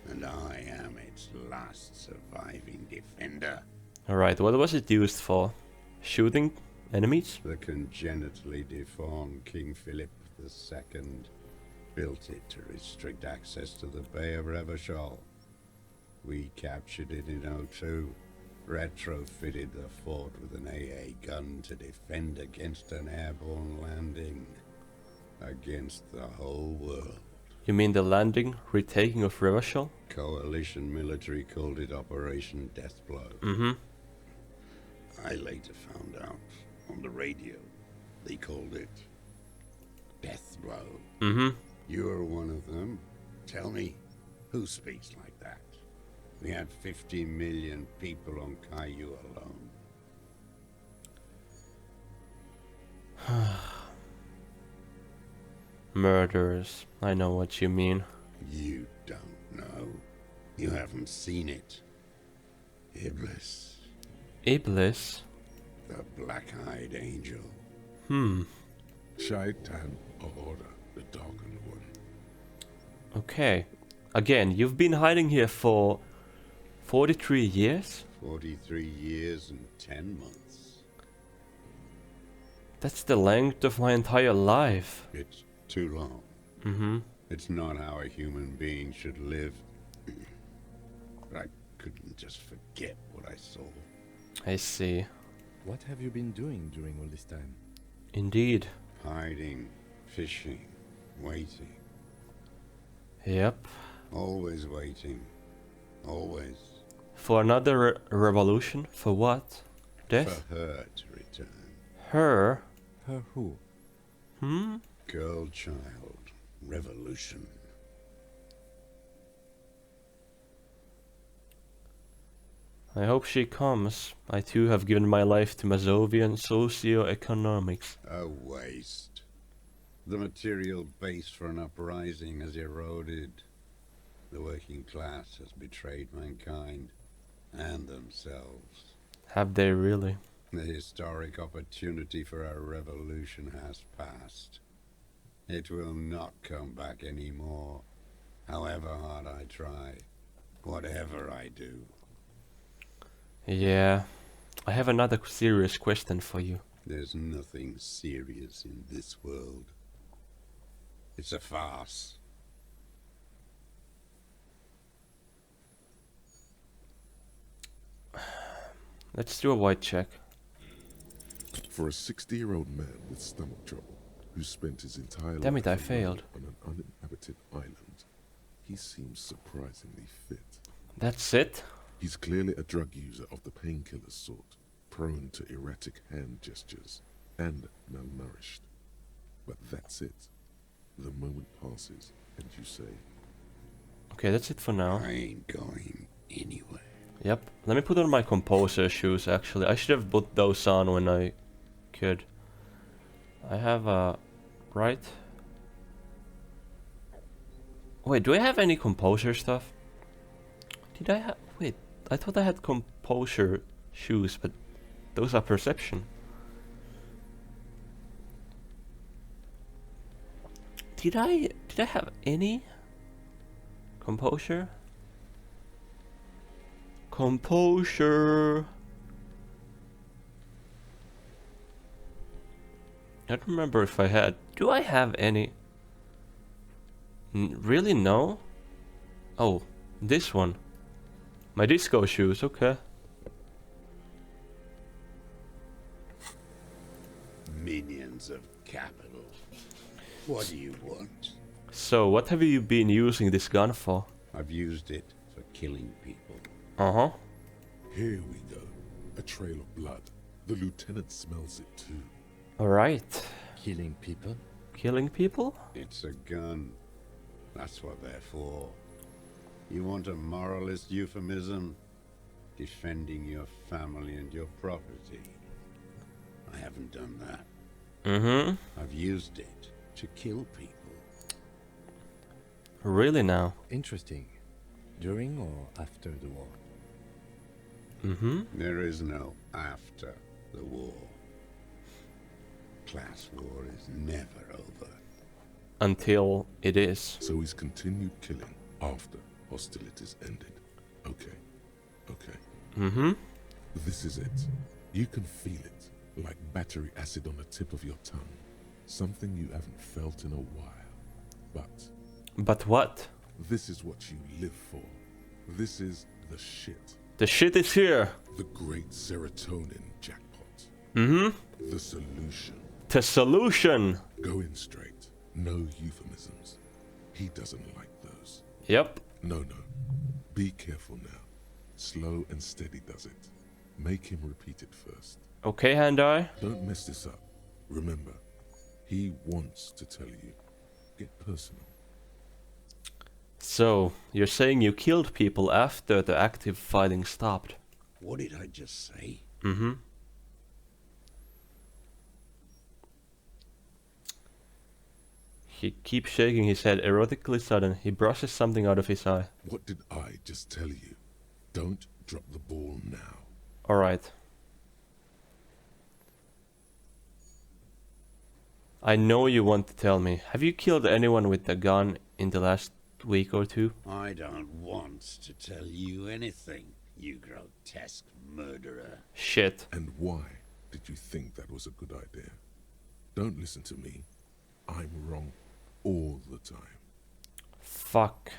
And I am its last surviving defender. Alright, what was it used for? Shooting enemies? The congenitally deformed King Philip II built it to restrict access to the Bay of Revachol. We captured it in '02, retrofitted the fort with an AA gun to defend against an airborne landing. Against the whole world. You mean the landing, retaking of Revachol? Coalition military called it Operation Deathblow. Mm-hmm. I later found out on the radio they called it Deathblow. Mm-hmm. You're one of them. Tell me, who speaks like that? We had 50 million people on Caillou alone. Murderers. I know what you mean. You don't know. You haven't seen it. Iblis, Iblis? the black-eyed angel. Shaitan Order, the Darkened One. Okay. Again, you've been hiding here for 43 years? 43 years and 10 months. That's the length of my entire life. It's too long. Mm-hmm. It's not how a human being should live. But I couldn't just forget what I saw. I see. What have you been doing during all this time? Indeed. Hiding, fishing, waiting. Yep. Always waiting. Always. For another revolution? For what? Death? For her to return. Her? Her who? Hmm? Girl, child, revolution. I hope she comes. I too have given my life to Mazovian socio-economics. A waste. The material base for an uprising has eroded. The working class has betrayed mankind and themselves. Have they really? The historic opportunity for a revolution has passed. It will not come back anymore, however hard I try, whatever I do. Yeah. I have another serious question for you. There's nothing serious in this world. It's a farce. Let's do a white check. For a 60-year-old man with stomach trouble, who spent his entire Damn life it, I alone failed. on an uninhabited island, he seems surprisingly fit. That's it? He's clearly a drug user of the painkiller sort, prone to erratic hand gestures, and malnourished. But that's it. The moment passes, and you say, Okay, that's it for now. I ain't going anywhere. Yep. Let me put on my composer shoes, actually. I should have put those on when I could. I have a... right? Wait, do I have any composer stuff? Did I have... wait, I thought I had composer shoes, but those are perception. Did I have any composure? Composure. I don't remember if I had. Do I have any? Really, no? Oh, this one. My disco shoes, okay. Minions of capital. What do you want? So, what have you been using this gun for? I've used it for killing people. Uh-huh. here we go. A trail of blood. The lieutenant smells it too. Alright. Killing people? Killing people? It's a gun. That's what they're for. You want a moralist euphemism? Defending your family and your property. I haven't done that. Mm-hmm. I've used it to kill people. Really now? Interesting. During or after the war? Mm-hmm. There is no after the war. class war is never over. Until it is. So he's continued killing after hostilities ended. Okay. Okay. Mm-hmm. This is it. You can feel it, like battery acid on the tip of your tongue. Something you haven't felt in a while. But what? This is what you live for. This is the shit. The shit is here. The great serotonin jackpot. Mm-hmm. The solution. The solution. Go in straight. No euphemisms. He doesn't like those. Yep. No. Be careful now. Slow and steady does it. Make him repeat it first. Okay, Hand-Eye. Don't mess this up. Remember, he wants to tell you. Get personal. So, you're saying you killed people after the active fighting stopped? What did I just say? Mm-hmm. He keeps shaking his head erotically sudden. He brushes something out of his eye. What did I just tell you? Don't drop the ball now. Alright. I know you want to tell me. Have you killed anyone with a gun in the last week or two? I don't want to tell you anything, you grotesque murderer. Shit. And why did you think that was a good idea? Don't listen to me. I'm wrong all the time. Fuck.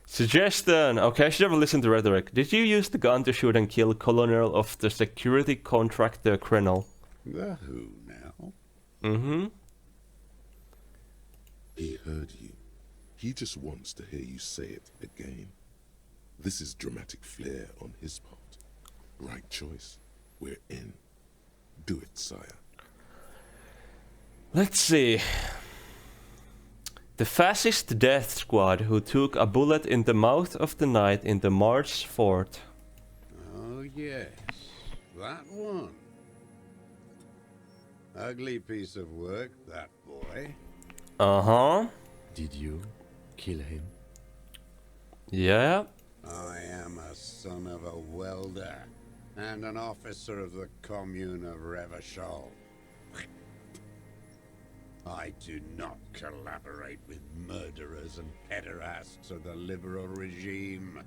Suggestion! Okay, I should have listened to rhetoric. Did you use the gun to shoot and kill Colonel of the security contractor Krenel? The who now? Mm-hmm. He heard you. He just wants to hear you say it again. This is dramatic flair on his part. Right choice. We're in. Do it, sire. Let's see. The fascist death squad who took a bullet in the mouth of the night in the Mars fort. Oh, yes. That one. Ugly piece of work, that boy. Uh-huh. Did you kill him? Yeah. I am a son of a welder and an officer of the commune of Revachol. I do not collaborate with murderers and pederasts of the liberal regime.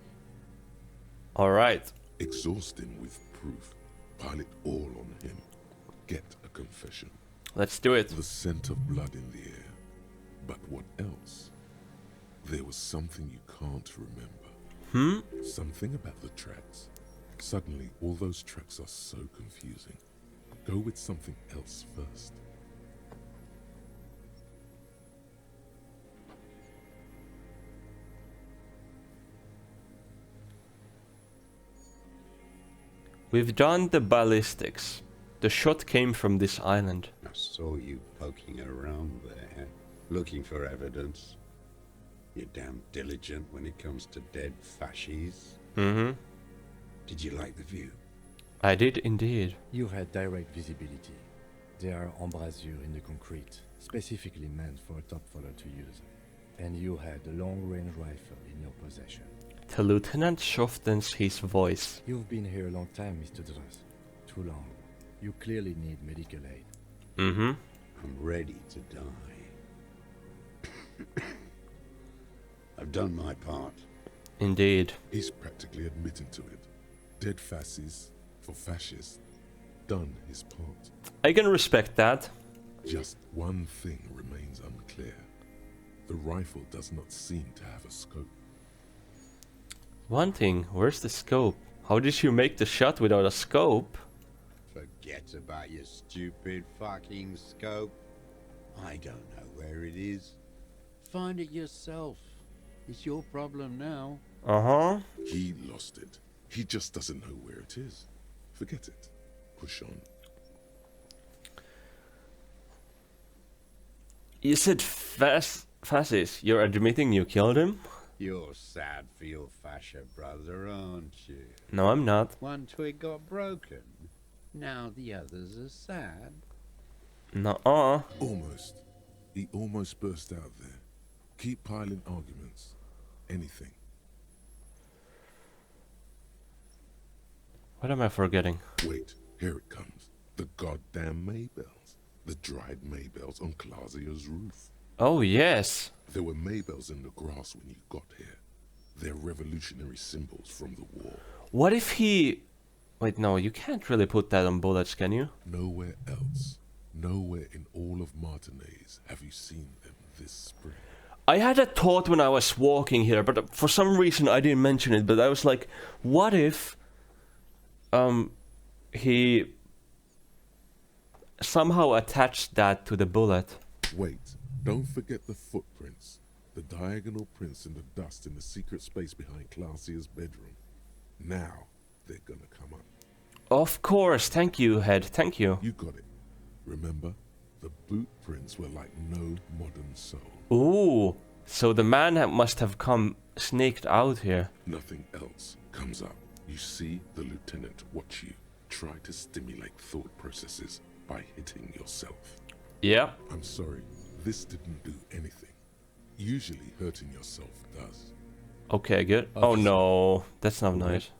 Alright. Exhaust him with proof. Pile it all on him. Get a confession. Let's do it. The scent of blood in the air. But what else? There was something you can't remember. Something about the tracks. Suddenly, all those tracks are so confusing. Go with something else first. We've done the ballistics. The shot came from this island. I saw you poking around there, looking for evidence. You're damn diligent when it comes to dead fascies. Mm-hmm. Did you like the view? I did indeed. You had direct visibility. There are embrasures in the concrete, specifically meant for a top follower to use. And you had a long-range rifle in your possession. The lieutenant softens his voice. You've been here a long time, Mr. Dress. Too long. You clearly need medical aid. Mm-hmm. I'm ready to die. I've done my part. Indeed. He's practically admitting to it. Dead fascists for fascists. Done his part. I can respect that. Just one thing remains unclear. The rifle does not seem to have a scope. One thing, where's the scope? How did you make the shot without a scope? Forget about your stupid fucking scope. I don't know where it is. Find it yourself. It's your problem now. Uh-huh. He lost it. He just doesn't know where it is. Forget it. Push on. You said fascist. You're admitting you killed him? You're sad for your fascia brother, aren't you? No, I'm not. One twig got broken. Now the others are sad. Nuh-uh. Almost. He almost burst out there. Keep piling arguments. Anything. What am I forgetting? Wait, here it comes. The goddamn Maybells. The dried maybells on Clausia's roof. Oh, yes. There were maybells in the grass when you got here. They're revolutionary symbols from the war. What if he... Wait, no, you can't really put that on bullets, can you? Nowhere else, nowhere in all of Martinez have you seen them this spring. I had a thought when I was walking here, but for some reason I didn't mention it, but I was like, what if... he... somehow attached that to the bullet? Wait, don't forget the footprints. The diagonal prints in the dust in the secret space behind Clausia's bedroom. Now, they're gonna come up. Of course, thank you, Head, thank you. You got it. Remember, the boot prints were like no modern soul. Ooh, so the man must have come sneaked out here. Nothing else comes up. You see the lieutenant watch you. Try to stimulate thought processes by hitting yourself. Yeah. I'm sorry, this didn't do anything. Usually hurting yourself does. Okay, good. Oh no, that's not nice.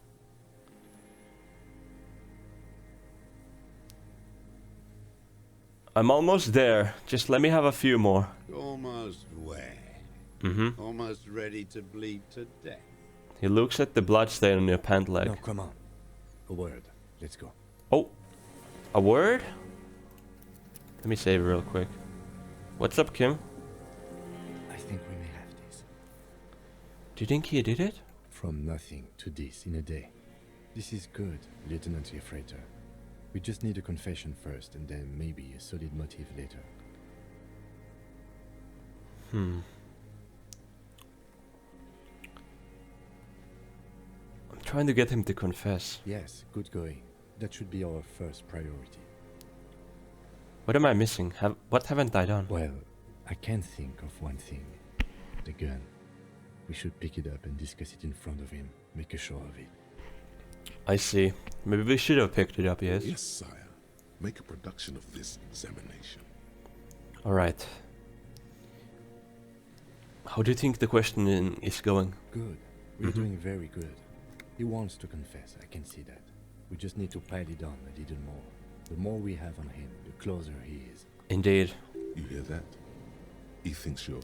I'm almost there. Just let me have a few more. Almost where? Mm-hmm. Almost ready to bleed to death. He looks at the bloodstain on your pant leg. No, come on. A word. Let's go. Oh, a word? Let me save real quick. What's up, Kim? I think we may have this. Do you think he did it? From nothing to this in a day. This is good, Lieutenant Gefreiter. We just need a confession first, and then maybe a solid motive later. I'm trying to get him to confess. Yes, good going. That should be our first priority. What am I missing? What haven't I done? Well, I can think of one thing. The gun. We should pick it up and discuss it in front of him. Make a show of it. I see. Maybe we should have picked it up, yes? Yes, sire. Make a production of this examination. Alright. How do you think the questioning is going? Good. We're doing very good. He wants to confess, I can see that. We just need to pile it on a little more. The more we have on him, the closer he is. Indeed. You hear that? He thinks you're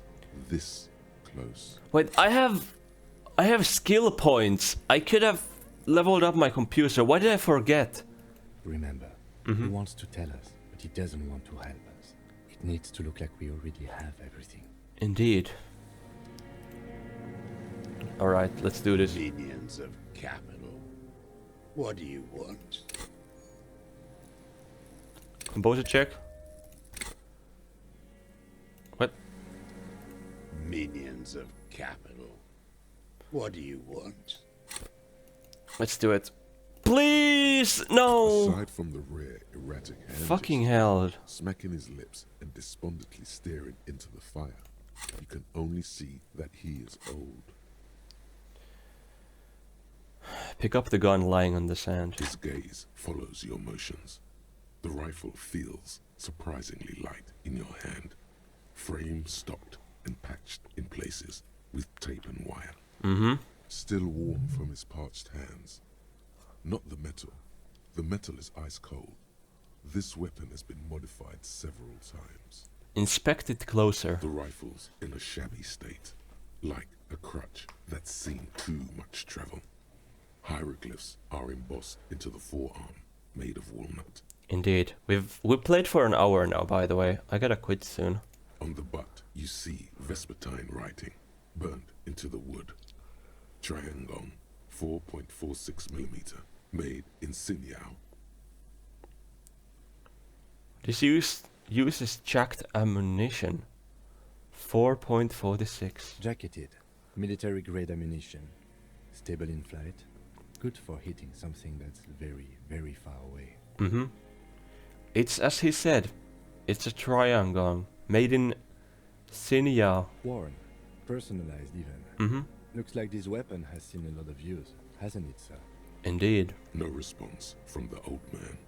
this close. Wait, I have skill points. I could have leveled up my computer. Why did I forget? Remember, he wants to tell us, but he doesn't want to help us. It needs to look like we already have everything. Indeed. Alright, let's do this. Minions of capital. What do you want? Composure check. What? Minions of capital. What do you want? Let's do it. Please! No! Aside from the rare, erratic hand Fucking gesture, hell. smacking his lips and despondently staring into the fire, you can only see that he is old. Pick up the gun lying on the sand. His gaze follows your motions. The rifle feels surprisingly light in your hand. Frame stocked and patched in places with tape and wire. Mm-hmm. Still warm from his parched hands. Not the metal. The metal is ice cold. This weapon has been modified several times. Inspect it closer. The rifle's in a shabby state, like a crutch that's seen too much travel. Hieroglyphs are embossed into the forearm, made of walnut. Indeed. We played for an hour now, by the way. I gotta quit soon. On the butt, you see Vespertine writing, burnt into the wood. Triangon, 4.46mm, made in Sinyao. This uses jacked ammunition. 4.46. Jacketed, military-grade ammunition. Stable in flight. Good for hitting something that's very, very far away. Mm-hmm. It's as he said. It's a Triangon. Made in Sinyao. Worn. Personalized even. Mm-hmm. Looks like this weapon has seen a lot of use, hasn't it, sir? Indeed. No response from the old man.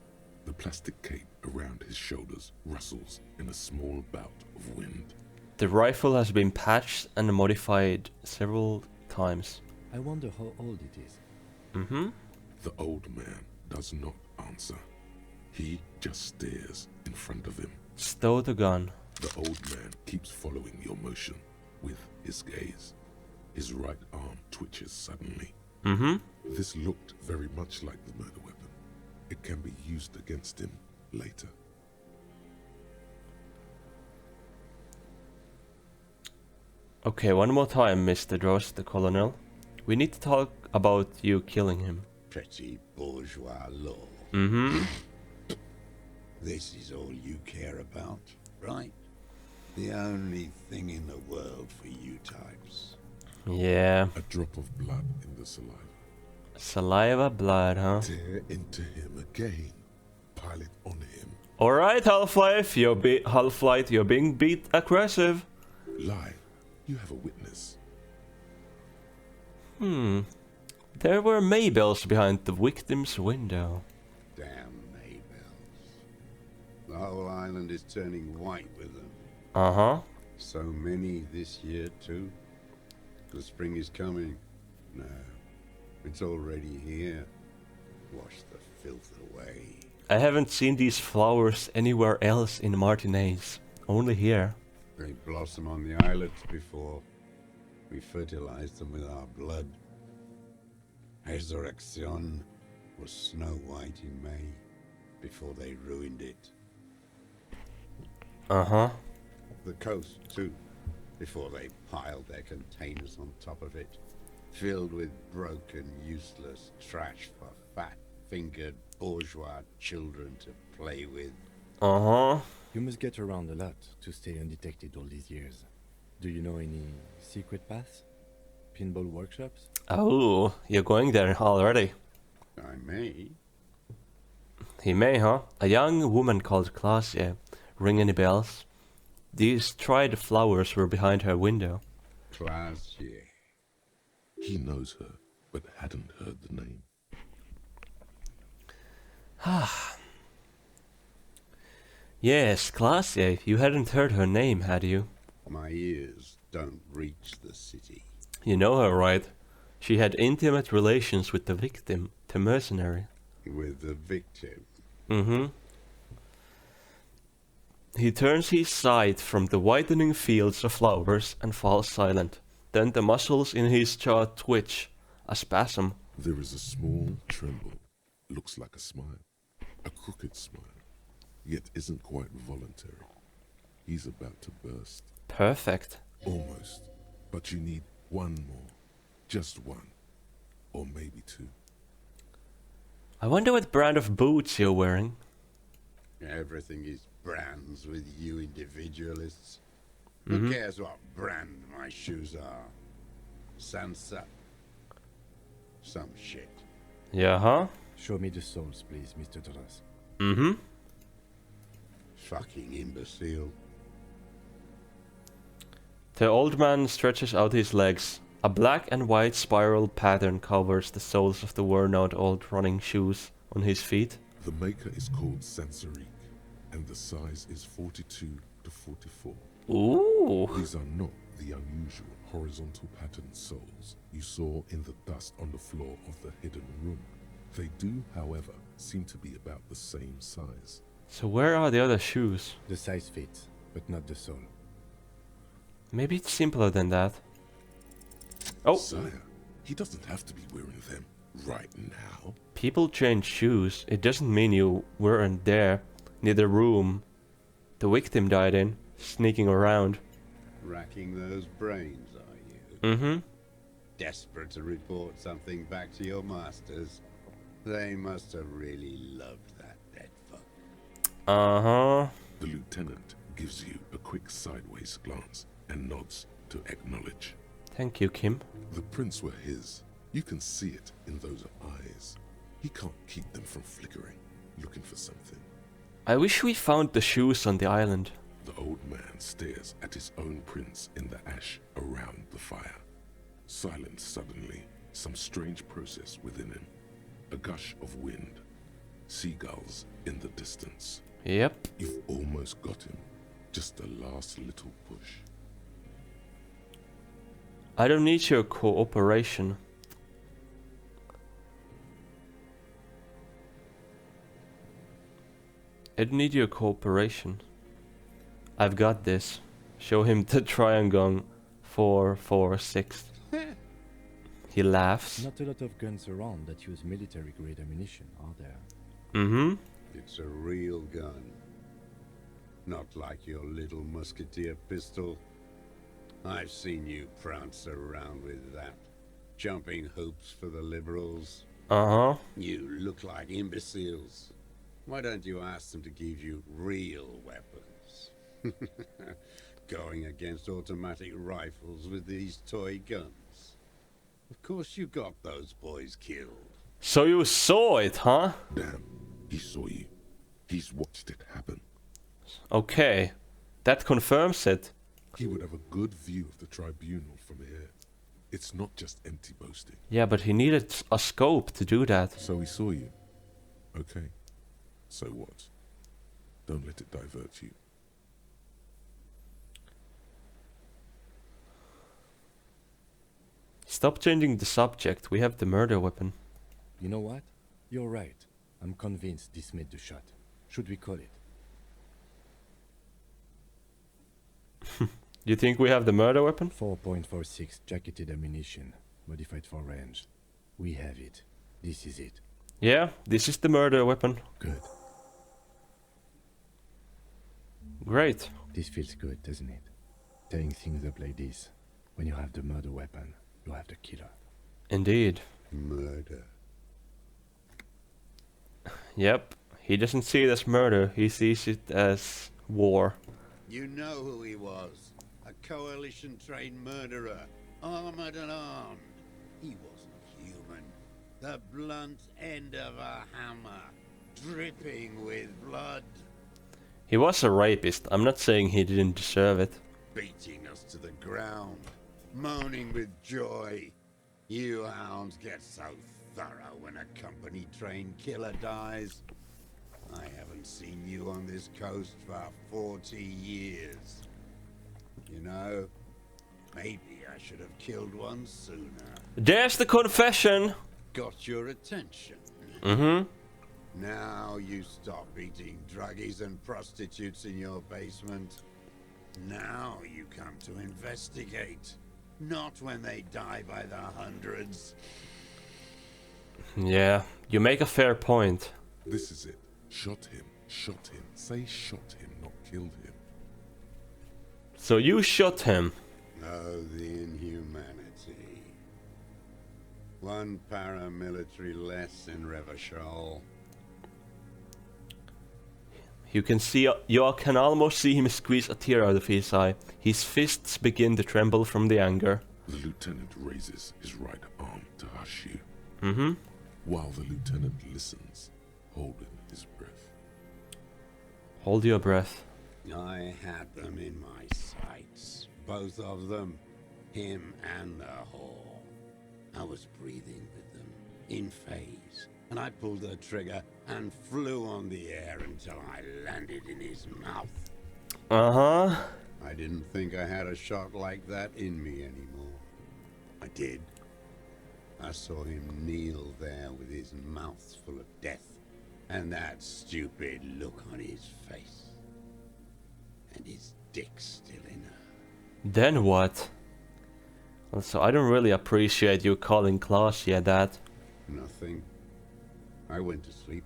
The plastic cape around his shoulders rustles in a small bout of wind. The rifle has been patched and modified several times. I wonder how old it is. Mm-hmm. The old man does not answer. He just stares in front of him. Stow the gun. The old man keeps following your motion with his gaze. His right arm twitches suddenly. This looked very much like the murder weapon. It can be used against him later. Okay, one more time, Mr. Dross, the colonel. We need to talk about you killing him. Petty bourgeois law. Mm-hmm. This is all you care about, right? The only thing in the world for you types. Yeah. A drop of blood in the saliva. Saliva, blood, huh? Tear into him again. Pile it on him. Alright, Half-Life, you're being beat aggressive. Lie. You have a witness. There were Maybells behind the victim's window. Damn Maybells. The whole island is turning white with them. Uh-huh. So many this year, too. The spring is coming. No, it's already here. Wash the filth away. I haven't seen these flowers anywhere else in Martinez. Only here. They blossom on the islets before we fertilize them with our blood. Resurrection was snow white in May before they ruined it. Uh-huh. The coast, too, before they piled their containers on top of it, filled with broken, useless trash for fat-fingered bourgeois children to play with. Uh-huh. You must get around a lot to stay undetected all these years. Do you know any secret paths? Pinball workshops? Oh, you're going there already. I may. He may, huh? A young woman called Claudia. Ring any bells? These dried flowers were behind her window. Claudia. He knows her, but hadn't heard the name. Yes, Claudia. You hadn't heard her name, had you? My ears don't reach the city. You know her, right? She had intimate relations with the victim, the mercenary. With the victim. Mm-hmm. He turns his sight from the widening fields of flowers and falls silent. Then the muscles in his jaw twitch, a spasm. There is a small tremble. Looks like a smile. A crooked smile. Yet isn't quite voluntary. He's about to burst. Perfect. Almost. But you need one more. Just one. Or maybe two. I wonder what brand of boots you're wearing. Everything is brands with you individualists. Who cares what brand my shoes are? Sansa. Some shit. Yeah, huh? Show me the souls, please, Mr. Dross. Mm-hmm. Fucking imbecile. The old man stretches out his legs. A black and white spiral pattern covers the soles of the worn-out old running shoes on his feet. The maker is called Sansarique, and the size is 42 to 44. Ooh. These are not the unusual horizontal patterned soles you saw in the dust on the floor of the hidden room. They do, however, seem to be about the same size. So where are the other shoes? The size fits, but not the sole. Maybe it's simpler than that. Oh, Sire, he doesn't have to be wearing them right now. people change shoes. It doesn't mean you weren't there, near the room the victim died in, sneaking around. Racking those brains, are you? Mm-hmm. Desperate to report something back to your masters. They must have really loved that dead fuck. Uh-huh. The lieutenant gives you a quick sideways glance and nods to acknowledge. Thank you, Kim. The prints were his. You can see it in those eyes. He can't keep them from flickering, looking for something. I wish we found the shoes on the island. The old man stares at his own prints in the ash around the fire. Silent suddenly, some strange process within him. A gush of wind. Seagulls in the distance. Yep. You've almost got him. Just a last little push. I don't need your cooperation. I don't need your cooperation. I've got this. Show him the triangle 4, 4, 6. He laughs. Not a lot of guns around that use military-grade ammunition, are there? Mm-hmm. It's a real gun. Not like your little musketeer pistol. I've seen you prance around with that. Jumping hoops for the liberals. Uh-huh. You look like imbeciles. Why don't you ask them to give you real weapons? Going against automatic rifles with these toy guns. Of course you got those boys killed. So you saw it, huh? Damn, he saw you. He's watched it happen. Okay. That confirms it. He would have a good view of the tribunal from here. It's not just empty boasting. Yeah, but he needed a scope to do that. So he saw you. Okay. So what? Don't let it divert you. Stop changing the subject. We have the murder weapon. You know what? You're right. I'm convinced this made the shot. Should we call it? You think we have the murder weapon? 4.46 jacketed ammunition, modified for range. We have it. This is it. Yeah, this is the murder weapon. Good. Great. This feels good, doesn't it? Tearing things up like this. When you have the murder weapon, you have the killer. Indeed. Murder. Yep. He doesn't see it as murder. He sees it as war. You know who he was. A coalition-trained murderer. Armored and armed. He wasn't human. The blunt end of a hammer. Dripping with blood. He was a rapist. I'm not saying he didn't deserve it. Beating us to the ground. Moaning with joy. You hounds get so thorough when a company-trained killer dies. I haven't seen you on this coast for 40 years. You know, maybe I should have killed one sooner. There's the confession! Got your attention. Mm-hmm. Now you stop eating druggies and prostitutes in your basement. Now you come to investigate. Not when they die by the hundreds. Yeah, you make a fair point. This is it. Shot him. Shot him. Say shot him, not killed him. So you shot him. Oh, the inhumanity. One paramilitary less in Revachol. You can almost see him squeeze a tear out of his eye. His fists begin to tremble from the anger. The lieutenant raises his right arm to hush you. Mm-hmm. While the lieutenant listens, holding his breath. Hold your breath. I had them in my sights. Both of them. Him and the whore. I was breathing with them. In phase. And I pulled the trigger and flew on the air until I landed in his mouth. Uh-huh. I didn't think I had a shot like that in me anymore. I did. I saw him kneel there with his mouth full of death, and that stupid look on his face. And his dick still in her. Then what? Also, I don't really appreciate you calling Claudia that. Nothing. I went to sleep.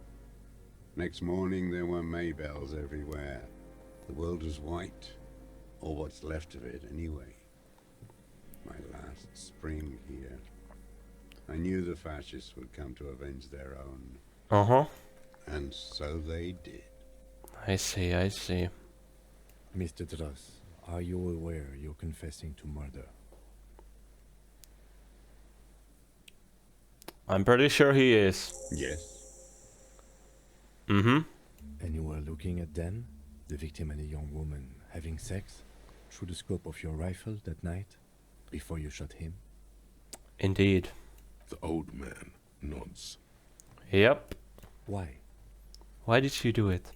Next morning there were Maybells everywhere. The world was white. Or what's left of it anyway. My last spring here. I knew the fascists would come to avenge their own. Uh-huh. And so they did. I see, I see. Mr. Dross, are you aware you're confessing to murder? I'm pretty sure he is. Yes. Mm-hmm. And you were looking at them, the victim and a young woman, having sex, through the scope of your rifle that night, before you shot him? Indeed. The old man nods. Yep. Why? Why did you do it?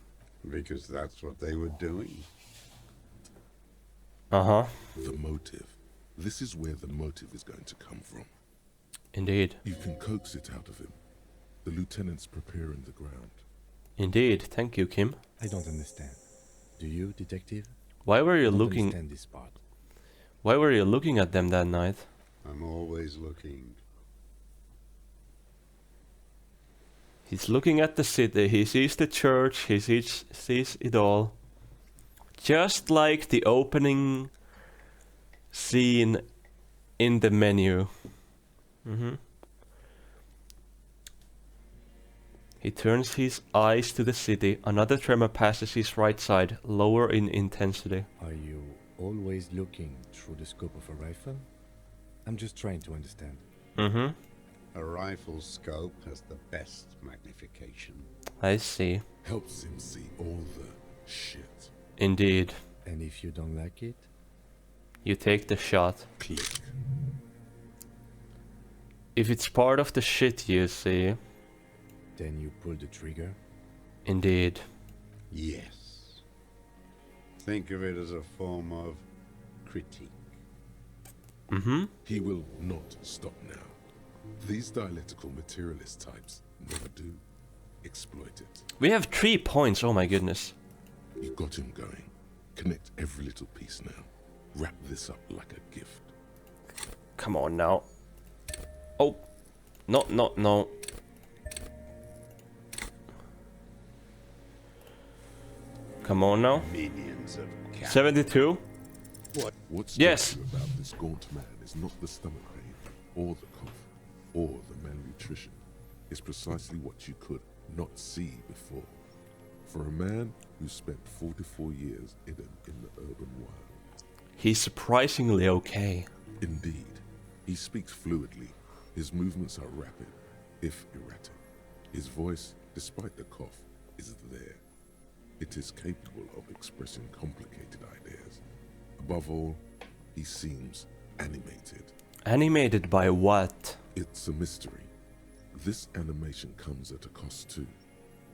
Because that's what they were doing. Uh-huh. The motive. This is where the motive is going to come from. Indeed. You can coax it out of him. The lieutenant's preparing the ground. Indeed. Thank you, Kim. I don't understand. Do you, detective? Why were I you don't looking? understand this part. Why were you looking at them that night? I'm always looking. He's looking at the city. He sees the church. He sees it all. Just like the opening scene in the menu. He turns his eyes to the city. Another tremor passes his right side, lower in intensity. Are you always looking through the scope of a rifle? I'm just trying to understand. A rifle scope has the best magnification. I see. Helps him see all the shit. Indeed. And if you don't like it? You take the shot. Click. If it's part of the shit, you see. Then you pull the trigger? Indeed. Yes. Think of it as a form of critique. He will not stop now. These dialectical materialist types never do. Exploit it. We have 3 points, oh my goodness. You got him going. Connect every little piece now. Wrap this up like a gift. Come on now. Oh. No. Come on now. Minions of cat. 72. What's Yes. you about this gaunt man is not the stomach pain, or the cough, or the malnutrition. It's precisely what you could not see before. For a man who spent 44 years in the urban wild. He's surprisingly okay. Indeed, he speaks fluidly. His movements are rapid, if erratic. His voice, despite the cough, is there. It is capable of expressing complicated ideas. Above all, he seems animated. Animated by what? It's a mystery. This animation comes at a cost too.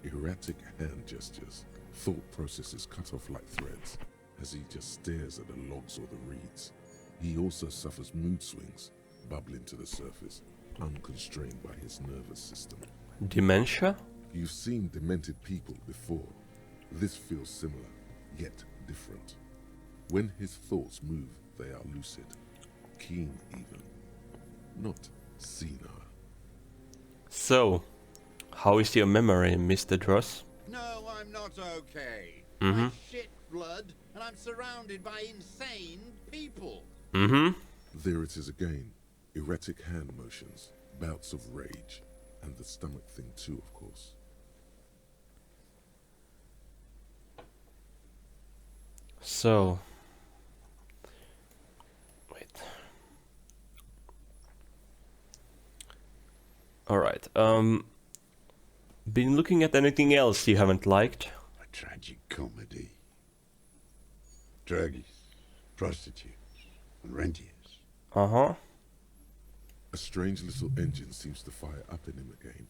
Erratic hand gestures, thought processes cut off like threads, as he just stares at the logs or the reeds. He also suffers mood swings, bubbling to the surface, unconstrained by his nervous system. Dementia? You've seen demented people before. This feels similar, yet different. When his thoughts move, they are lucid, keen even, not senile. So, how is your memory, Mr. Dross? No, I'm not okay. I shit blood, and I'm surrounded by insane people. There it is again, erratic hand motions, bouts of rage, and the stomach thing too, of course. So, wait. Alright, been looking at anything else you haven't liked? A tragic comedy. Druggies, prostitutes, and rentiers. Uh-huh. A strange little engine seems to fire up in him again.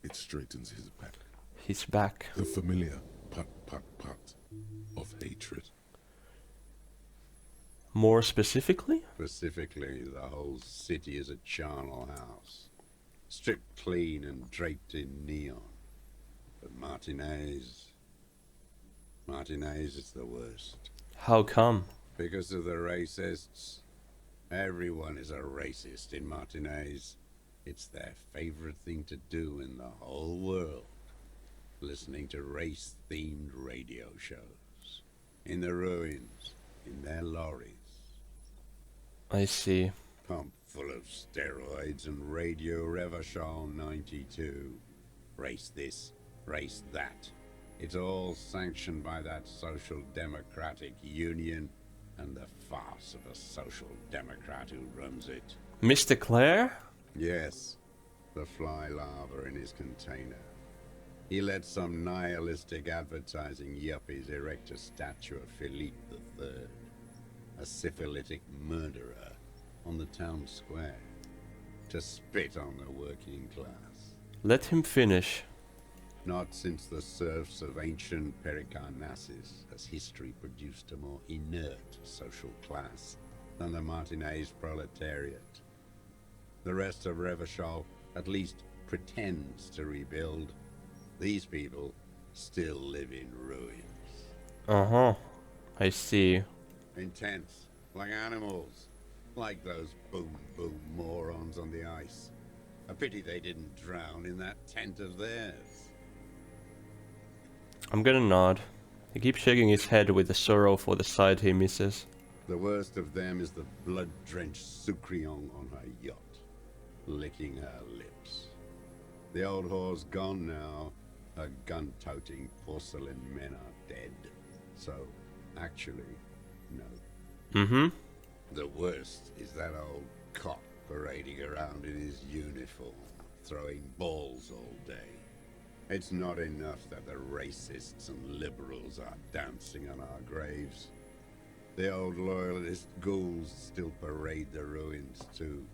It straightens his back. He's back. The familiar put of hatred. More specifically? Specifically, the whole city is a charnel house. Stripped clean and draped in neon. But Martinez is the worst. How come? Because of the racists. Everyone is a racist in Martinez. It's their favorite thing to do in the whole world. Listening to race-themed radio shows. In the ruins, in their lorries. I see. Pumped full of steroids and Radio Revachol 92. Race this, race that. It's all sanctioned by that Social Democratic Union and the farce of a Social Democrat who runs it. Mr. Clare? Yes, the fly larva in his container. He let some nihilistic advertising yuppies erect a statue of Philippe III, a syphilitic murderer, on the town square, to spit on the working class. Let him finish. Not since the serfs of ancient Pericarnassus has history produced a more inert social class than the Martinez proletariat. The rest of Revachol at least pretends to rebuild. These people still live in ruins. Uh-huh. I see. Intense, like animals. Like those boom boom morons on the ice. A pity they didn't drown in that tent of theirs. I'm gonna nod. He keeps shaking his head with the sorrow for the sight he misses. The worst of them is the blood-drenched Sucrion on her yacht, licking her lips. The old whore's gone now. Her gun-toting porcelain men are dead. So, actually, no. Mm-hmm. The worst is that old cop parading around in his uniform, throwing balls all day. It's not enough that the racists and liberals are dancing on our graves. The old loyalist ghouls still parade the ruins too.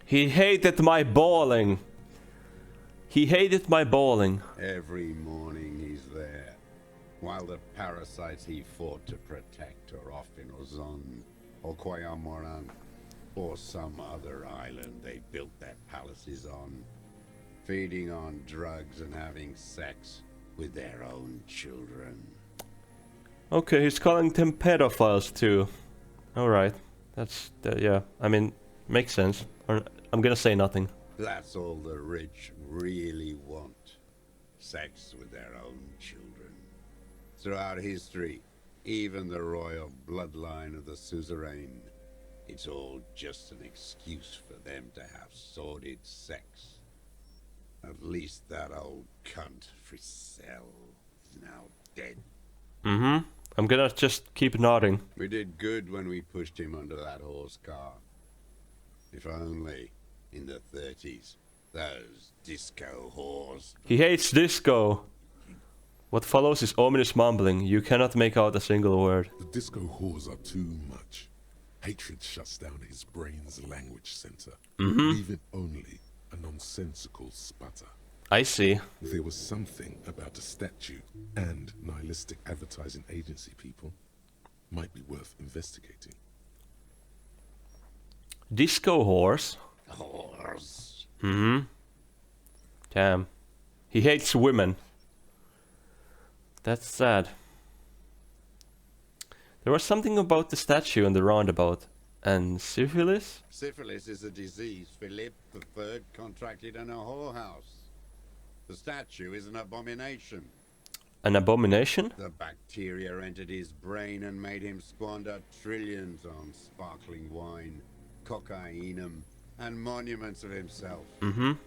He hated my bowling. He hated my bowling. Every morning he's there, while the parasites he fought to protect are off in Ozon, or Koyamoran, or some other island they built their palaces on, feeding on drugs and having sex with their own children. Okay, he's calling them pedophiles too. Alright. That's, yeah, I mean, makes sense. Or, I'm gonna say nothing. That's all the rich really want. Sex with their own children. Throughout history, even the royal bloodline of the suzerain, it's all just an excuse for them to have sordid sex. At least that old cunt Frisell is now dead. Mm-hmm. I'm gonna just keep nodding. We did good when we pushed him under that horse car. If only, in the 30s, those disco whores. He hates disco. What follows is ominous mumbling. You cannot make out a single word. The disco whores are too much. Hatred shuts down his brain's language center, leaving only a nonsensical sputter. I see. There was something about the statue and nihilistic advertising agency people. Might be worth investigating. Disco horse? Whores. Mm-hmm. Damn. He hates women. That's sad. There was something about the statue and the roundabout. And syphilis? Syphilis is a disease Philippe III contracted in a whorehouse. The statue is an abomination. An abomination? The bacteria entered his brain and made him squander trillions on sparkling wine, cocainum, and monuments of himself.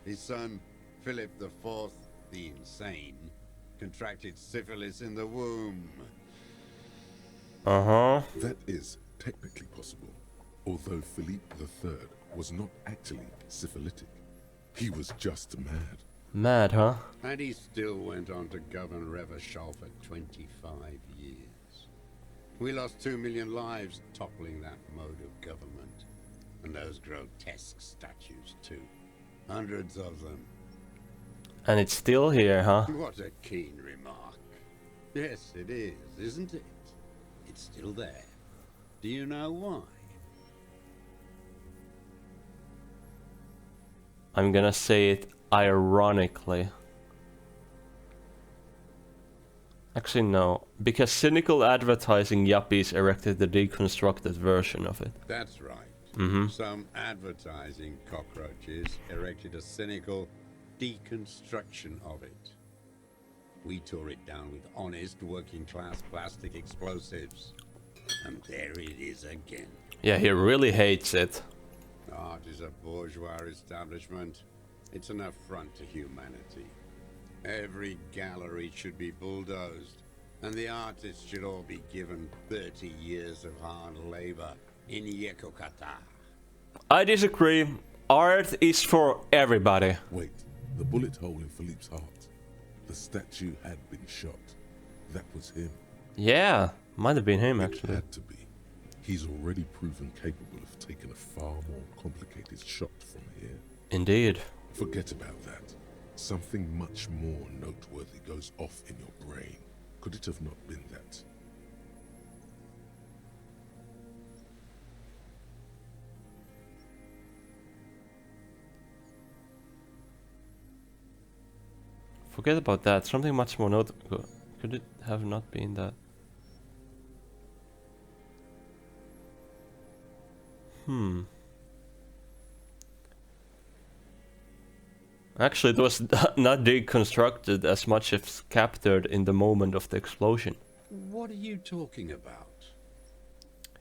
His son, Philip IV, the insane, contracted syphilis in the womb. Uh-huh. That is technically possible, although Philippe III was not actually syphilitic. He was just mad. Mad, huh? And he still went on to govern Revachol for 25 years. We lost 2 million lives toppling that mode of government. And those grotesque statues too. Hundreds of them. And it's still here, huh? What a keen remark. Yes, it is, isn't it? It's still there. Do you know why? I'm gonna say it ironically. Actually, no. Because cynical advertising yuppies erected the deconstructed version of it. That's right. Some advertising cockroaches erected a cynical deconstruction of it. We tore it down with honest working-class plastic explosives. And there it is again. Yeah, he really hates it. Art is a bourgeois establishment. It's an affront to humanity. Every gallery should be bulldozed, and the artists should all be given 30 years of hard labor in Yekokata. I disagree. Art is for everybody. Wait, the bullet hole in Philippe's heart. The statue had been shot. That was him. Yeah, might have been him It actually. had to be. He's already proven capable of taking a far more complicated shot from here. Indeed. Forget about that. Something much more noteworthy goes off in your brain. Could it have not been that? Forget about that. Something much more notable. Could it have not been that? Actually, it was not deconstructed as much as captured in the moment of the explosion. What are you talking about?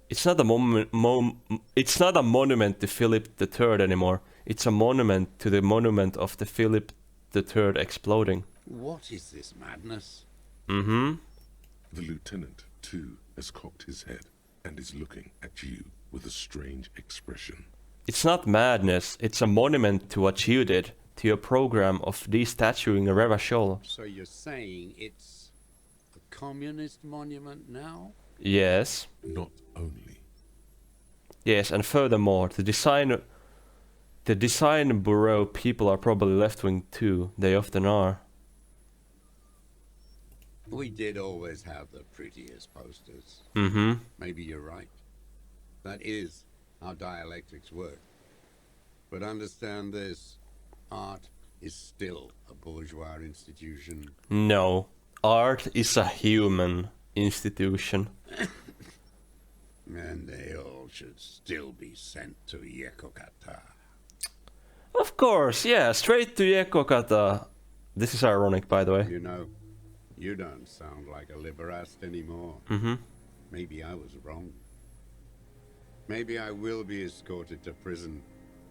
It's not a it's not a monument to Philip III anymore. It's a monument to the monument of the Philip III exploding. What is this madness? Mm-hmm. The lieutenant, too, has cocked his head and is looking at you with a strange expression. It's not madness. It's a monument to what you did, to your program of destatue Reva Scholl. So you're saying it's a communist monument now? Yes. Not only. Yes, and furthermore, the design bureau people are probably left-wing too. They often are. We did always have the prettiest posters. Mm-hmm. Maybe you're right. That is how dialectics work. But understand this, art is still a bourgeois institution. No. Art is a human institution. And they all should still be sent to Yekokata. Of course, yeah, straight to Yekokata. This is ironic, by the way. You know, you don't sound like a liberast anymore. Mm-hmm. Maybe I was wrong. Maybe I will be escorted to prison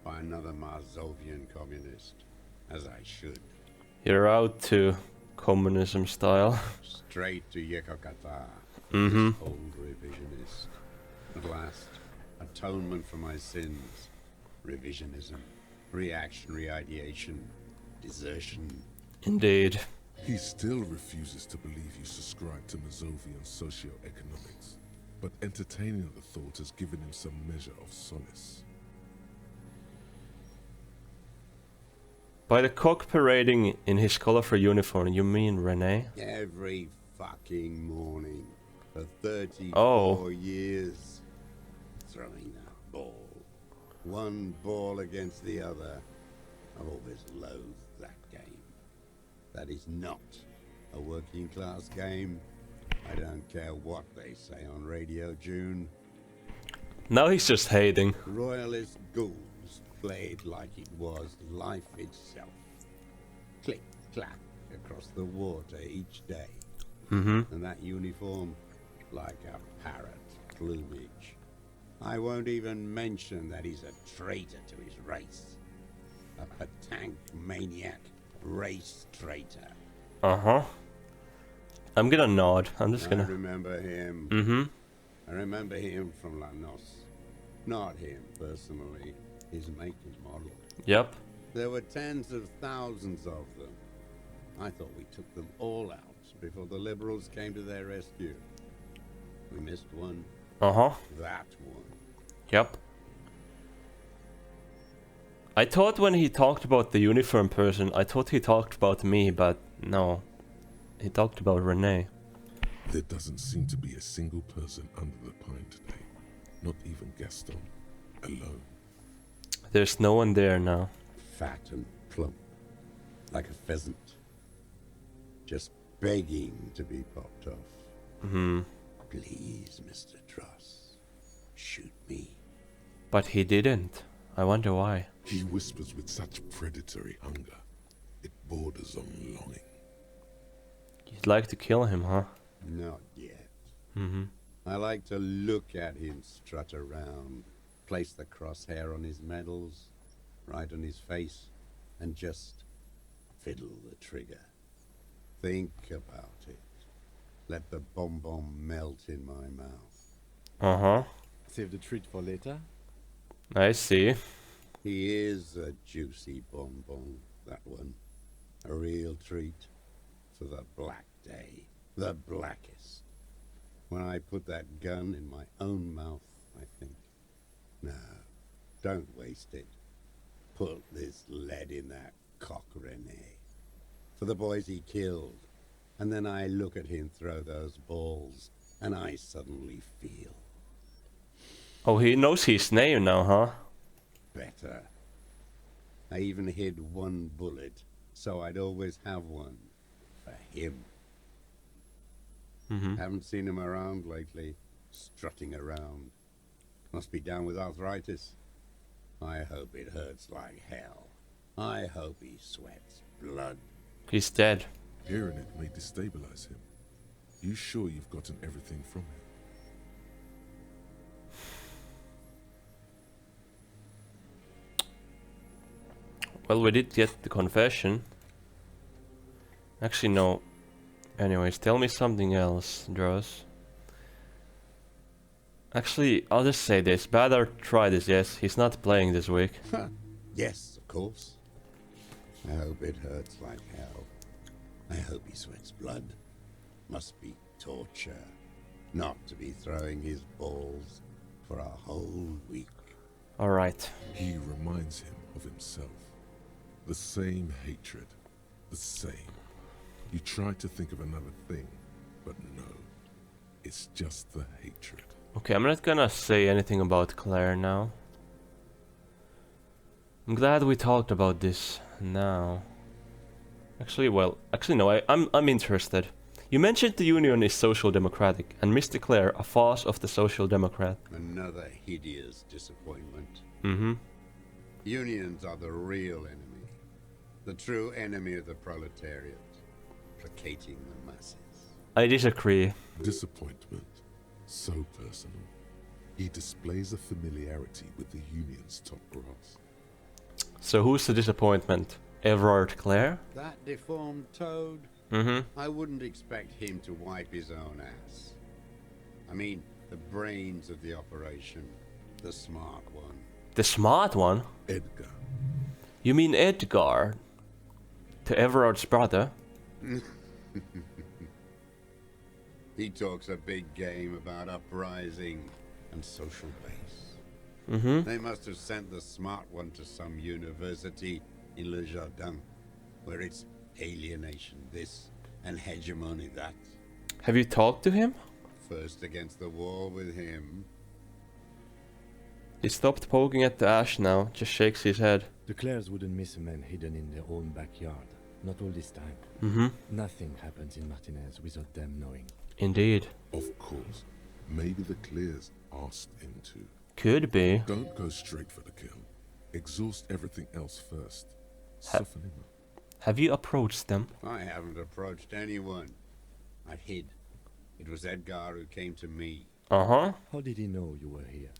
by another Marzovian communist, as I should. You're out to communism style. Straight to Yekokata. Mm-hmm. This old revisionist. At last, atonement for my sins. Revisionism. Reactionary ideation. Desertion. Indeed. He still refuses to believe you subscribe to Mazovian socio-economics, but entertaining the thought has given him some measure of solace. By the cock parading in his colorful uniform, you mean Rene? Every fucking morning. For 34 Oh. years. Throwing that ball. One ball against the other. I've always loathed that game. That is not a working class game. I don't care what they say on Radio June. Now he's just hating. Royalist ghouls played like it was life itself. Click, clack across the water each day. Mm-hmm. And that uniform, like a parrot plumage. I won't even mention that he's a traitor to his race. A petank maniac race traitor. Uh-huh. I'm gonna nod. I'm just I gonna... remember him. Mm-hmm. I remember him from Lanos. Not him, personally. His make and model. Yep. There were tens of thousands of them. I thought we took them all out before the liberals came to their rescue. We missed one. Uh-huh. That one. Yep. I thought when he talked about the uniform person, I thought he talked about me, but no. He talked about Rene. There doesn't seem to be a single person under the pine today. Not even Gaston. Alone. There's no one there now. Fat and plump. Like a pheasant. Just begging to be popped off. Mm-hmm. Please, Mr. Truss. Shoot me. But he didn't. I wonder why. He whispers with such predatory hunger. It borders on longing. You'd like to kill him, huh? Not yet. Mm-hmm. I like to look at him strut around, place the crosshair on his medals, right on his face, and just fiddle the trigger. Think about it. Let the bomb melt in my mouth. Uh-huh. Save the treat for later. I see. He is a juicy bonbon, that one. A real treat for the black day. The blackest. When I put that gun in my own mouth, I think, no, don't waste it. Put this lead in that cock, Rene. For the boys he killed. And then I look at him throw those balls, and I suddenly feel Oh, he knows his name now, huh? better. I even hid one bullet, so I'd always have one for him. Mm-hmm. Haven't seen him around lately, strutting around. Must be down with arthritis. I hope it hurts like hell. I hope he sweats blood. He's dead. Hearing it may destabilize him. You sure you've gotten everything from him? Well, we did get the confession. Actually, no. Anyways, tell me something else, Dross. Actually, I'll just say this. Badar tried this, yes. He's not playing this week. Yes, of course. I hope it hurts like hell. I hope he sweats blood. Must be torture. Not to be throwing his balls for a whole week. Alright. He reminds him of himself. The same hatred. The same. You try to think of another thing, but no. It's just the hatred. Okay, I'm not gonna say anything about Claire now. I'm glad we talked about this now. Actually, no, I'm interested. You mentioned the Union is social democratic, and Mr. Claire a foss of the social democrat. Another hideous disappointment. Mm-hmm. Unions are the real enemy. The true enemy of the proletariat. Placating the masses. I disagree. Disappointment. So personal. He displays a familiarity with the Union's top brass. So who's the disappointment? Everard Clare? That deformed toad? Mm-hmm. I wouldn't expect him to wipe his own ass. I mean, the brains of the operation. The smart one. The smart one? Edgar. You mean Edgar? To Everard's brother? He talks a big game about uprising and social base. Mm-hmm. They must have sent the smart one to some university in Le Jardin, where it's alienation this and hegemony that. Have you talked to him? First against the wall with him. He stopped poking at the ash now, just shakes his head. The Clares wouldn't miss a man hidden in their own backyard. Not all this time. Mm-hmm. Nothing happens in Martinez without them knowing. Indeed. Of course. Maybe the Clears asked him to. Could be. Don't go straight for the kill. Exhaust everything else first. Soften him up. Have you approached them? I haven't approached anyone. I hid. It was Edgar who came to me. Uh-huh. How did he know you were here?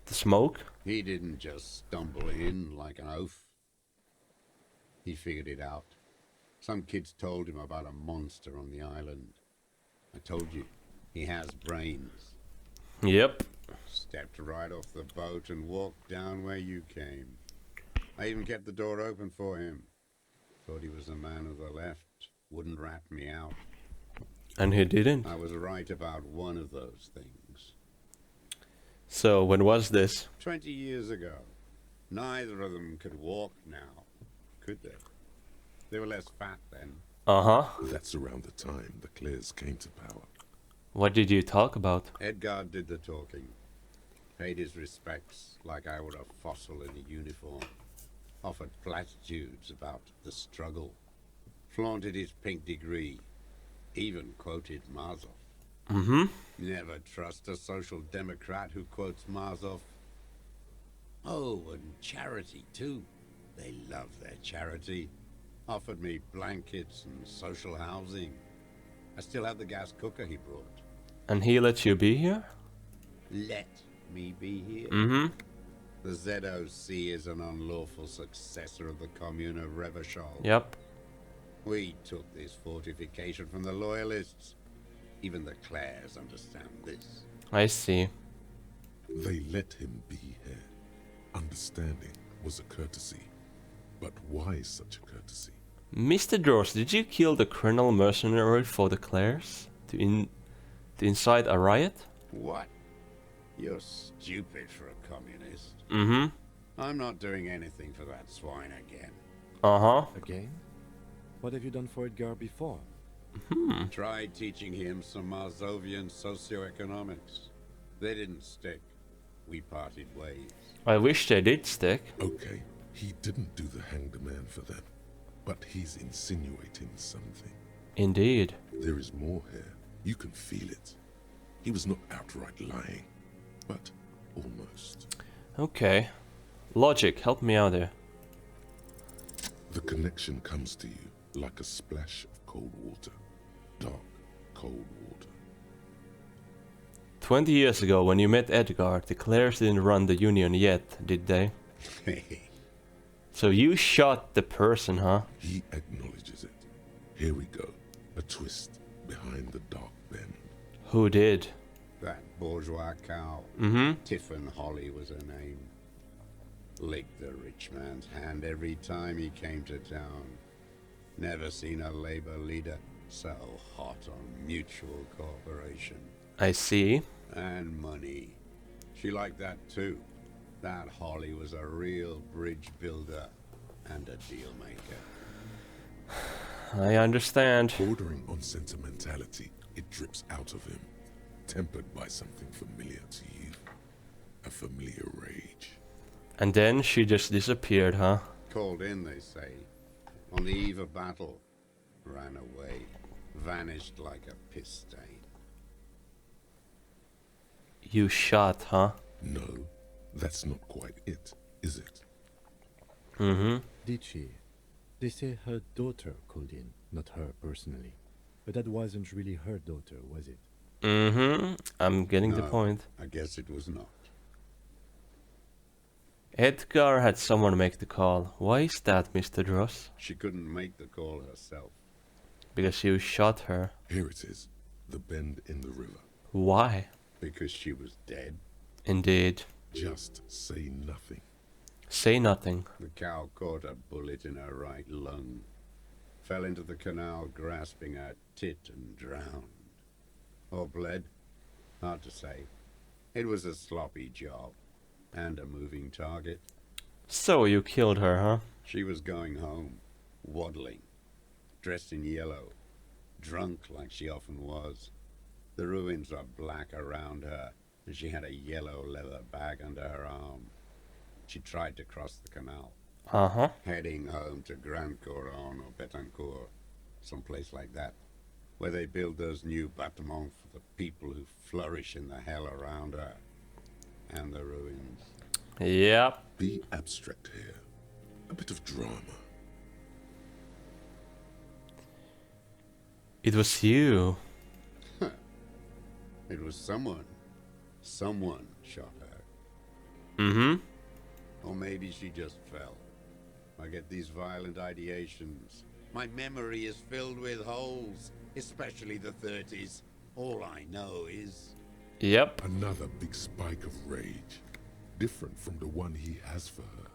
The smoke? He didn't just stumble in like an oaf. He figured it out. Some kids told him about a monster on the island. I told you, he has brains. Yep. Stepped right off the boat and walked down where you came. I even kept the door open for him. Thought he was a man of the left. Wouldn't rat me out. And he didn't. I was right about one of those things. So, when was this? 20 years ago. Neither of them could walk now, could they? They were less fat then. Uh-huh. That's around the time the Clears came to power. What did you talk about? Edgar did the talking. Paid his respects like I were a fossil in a uniform. Offered platitudes about the struggle. Flaunted his pink degree. Even quoted Marzoff. Mm-hmm. Never trust a social democrat who quotes Marzoff. Oh, and charity too. They love their charity. Offered me blankets and social housing. I still have the gas cooker he brought. And he let you be here? Let me be here. Mm-hmm. The ZOC is an unlawful successor of the Commune of Revachol. Yep. We took this fortification from the Loyalists. Even the Clares understand this. I see. They let him be here. Understanding was a courtesy. But why such a courtesy? Mr. Dross, did you kill the criminal mercenary for the Clares? To incite a riot? What? You're stupid for a communist. Mm-hmm. I'm not doing anything for that swine again. Uh-huh. Again? What have you done for Edgar before? Tried teaching him some Marzovian socioeconomics. They didn't stick. We parted ways. I wish they did stick. Okay, he didn't do the hang the man for them. But he's insinuating something. Indeed. There is more here. You can feel it. He was not outright lying. But almost. Okay. Logic, help me out here. The connection comes to you like a splash of cold water. Dark, cold water. 20 years ago, when you met Edgar, the Clares didn't run the Union yet, did they? So you shot the person, huh? He acknowledges it. Here we go. A twist behind the dark bend. Who did? That bourgeois cow. Tiffin Holly was her name. Licked the rich man's hand every time he came to town. Never seen a labor leader so hot on mutual cooperation. I see. And money. She liked that too. That Holly was a real bridge builder and a deal maker. I understand. Bordering on sentimentality, it drips out of him, tempered by something familiar to you. A familiar rage. And then she just disappeared, huh? Called in, they say. On the eve of battle. Ran away. Vanished like a piss stain. You shot, huh? No, that's not quite it, is it? Did she? They say her daughter called in, not her personally. But that wasn't really her daughter, was it? I'm getting the No, point. I guess it was not. Edgar had someone make the call. Why is that, Mr. Dross? She couldn't make the call herself. Because you shot her. Here it is, the bend in the river. Why? Because she was dead. Indeed. Just say nothing. Say nothing. The cow caught a bullet in her right lung. Fell into the canal grasping her tit and drowned. Or bled. Hard to say. It was a sloppy job. And a moving target. So you killed her, huh? She was going home. Waddling. Dressed in yellow. Drunk like she often was. The ruins were black around her. And she had a yellow leather bag under her arm. She tried to cross the canal. Uh-huh. Heading home to Grand Couronne or Betancourt, someplace like that, where they build those new bâtiments for the people who flourish in the hell around her, and the ruins. Yep. Be abstract here. A bit of drama. It was you. It was someone. Someone shot her. Or maybe she just fell. I get these violent ideations. My memory is filled with holes, especially the 30s. All I know is... Yep. Another big spike of rage. Different from the one he has for her.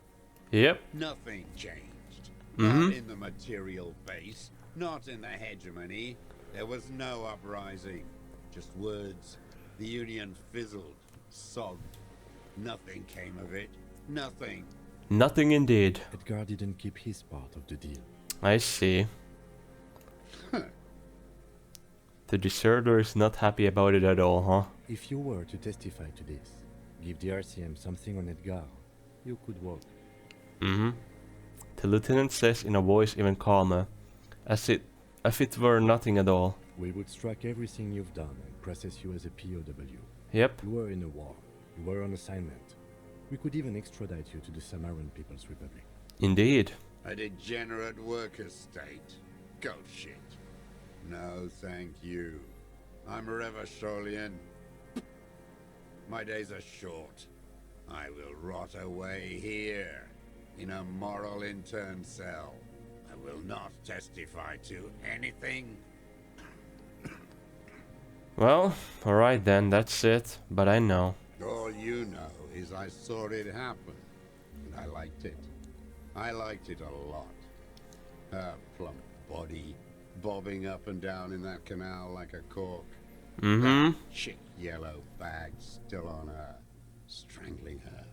Yep. Nothing changed. Not in the material base, not in the hegemony. There was no uprising. Just words. The Union fizzled, sogged. Nothing came of it. Nothing. Nothing indeed. Edgar didn't keep his part of the deal. I see. The deserter is not happy about it at all, huh? If you were to testify to this, give the RCM something on Edgar, you could walk. The lieutenant says in a voice even calmer, as if it were nothing at all. We would strike everything you've done and process you as a POW. Yep. You were in a war. You were on assignment. We could even extradite you to the Samaran People's Republic. Indeed. A degenerate worker state. Go shit. No, thank you. I'm Revacholian. My days are short. I will rot away here, in a moral intern cell. I will not testify to anything. Well, alright then, that's it. But I know. All you know is I saw it happen, and I liked it. I liked it a lot. Her plump body bobbing up and down in that canal like a cork. That chick yellow bag still on her, strangling her.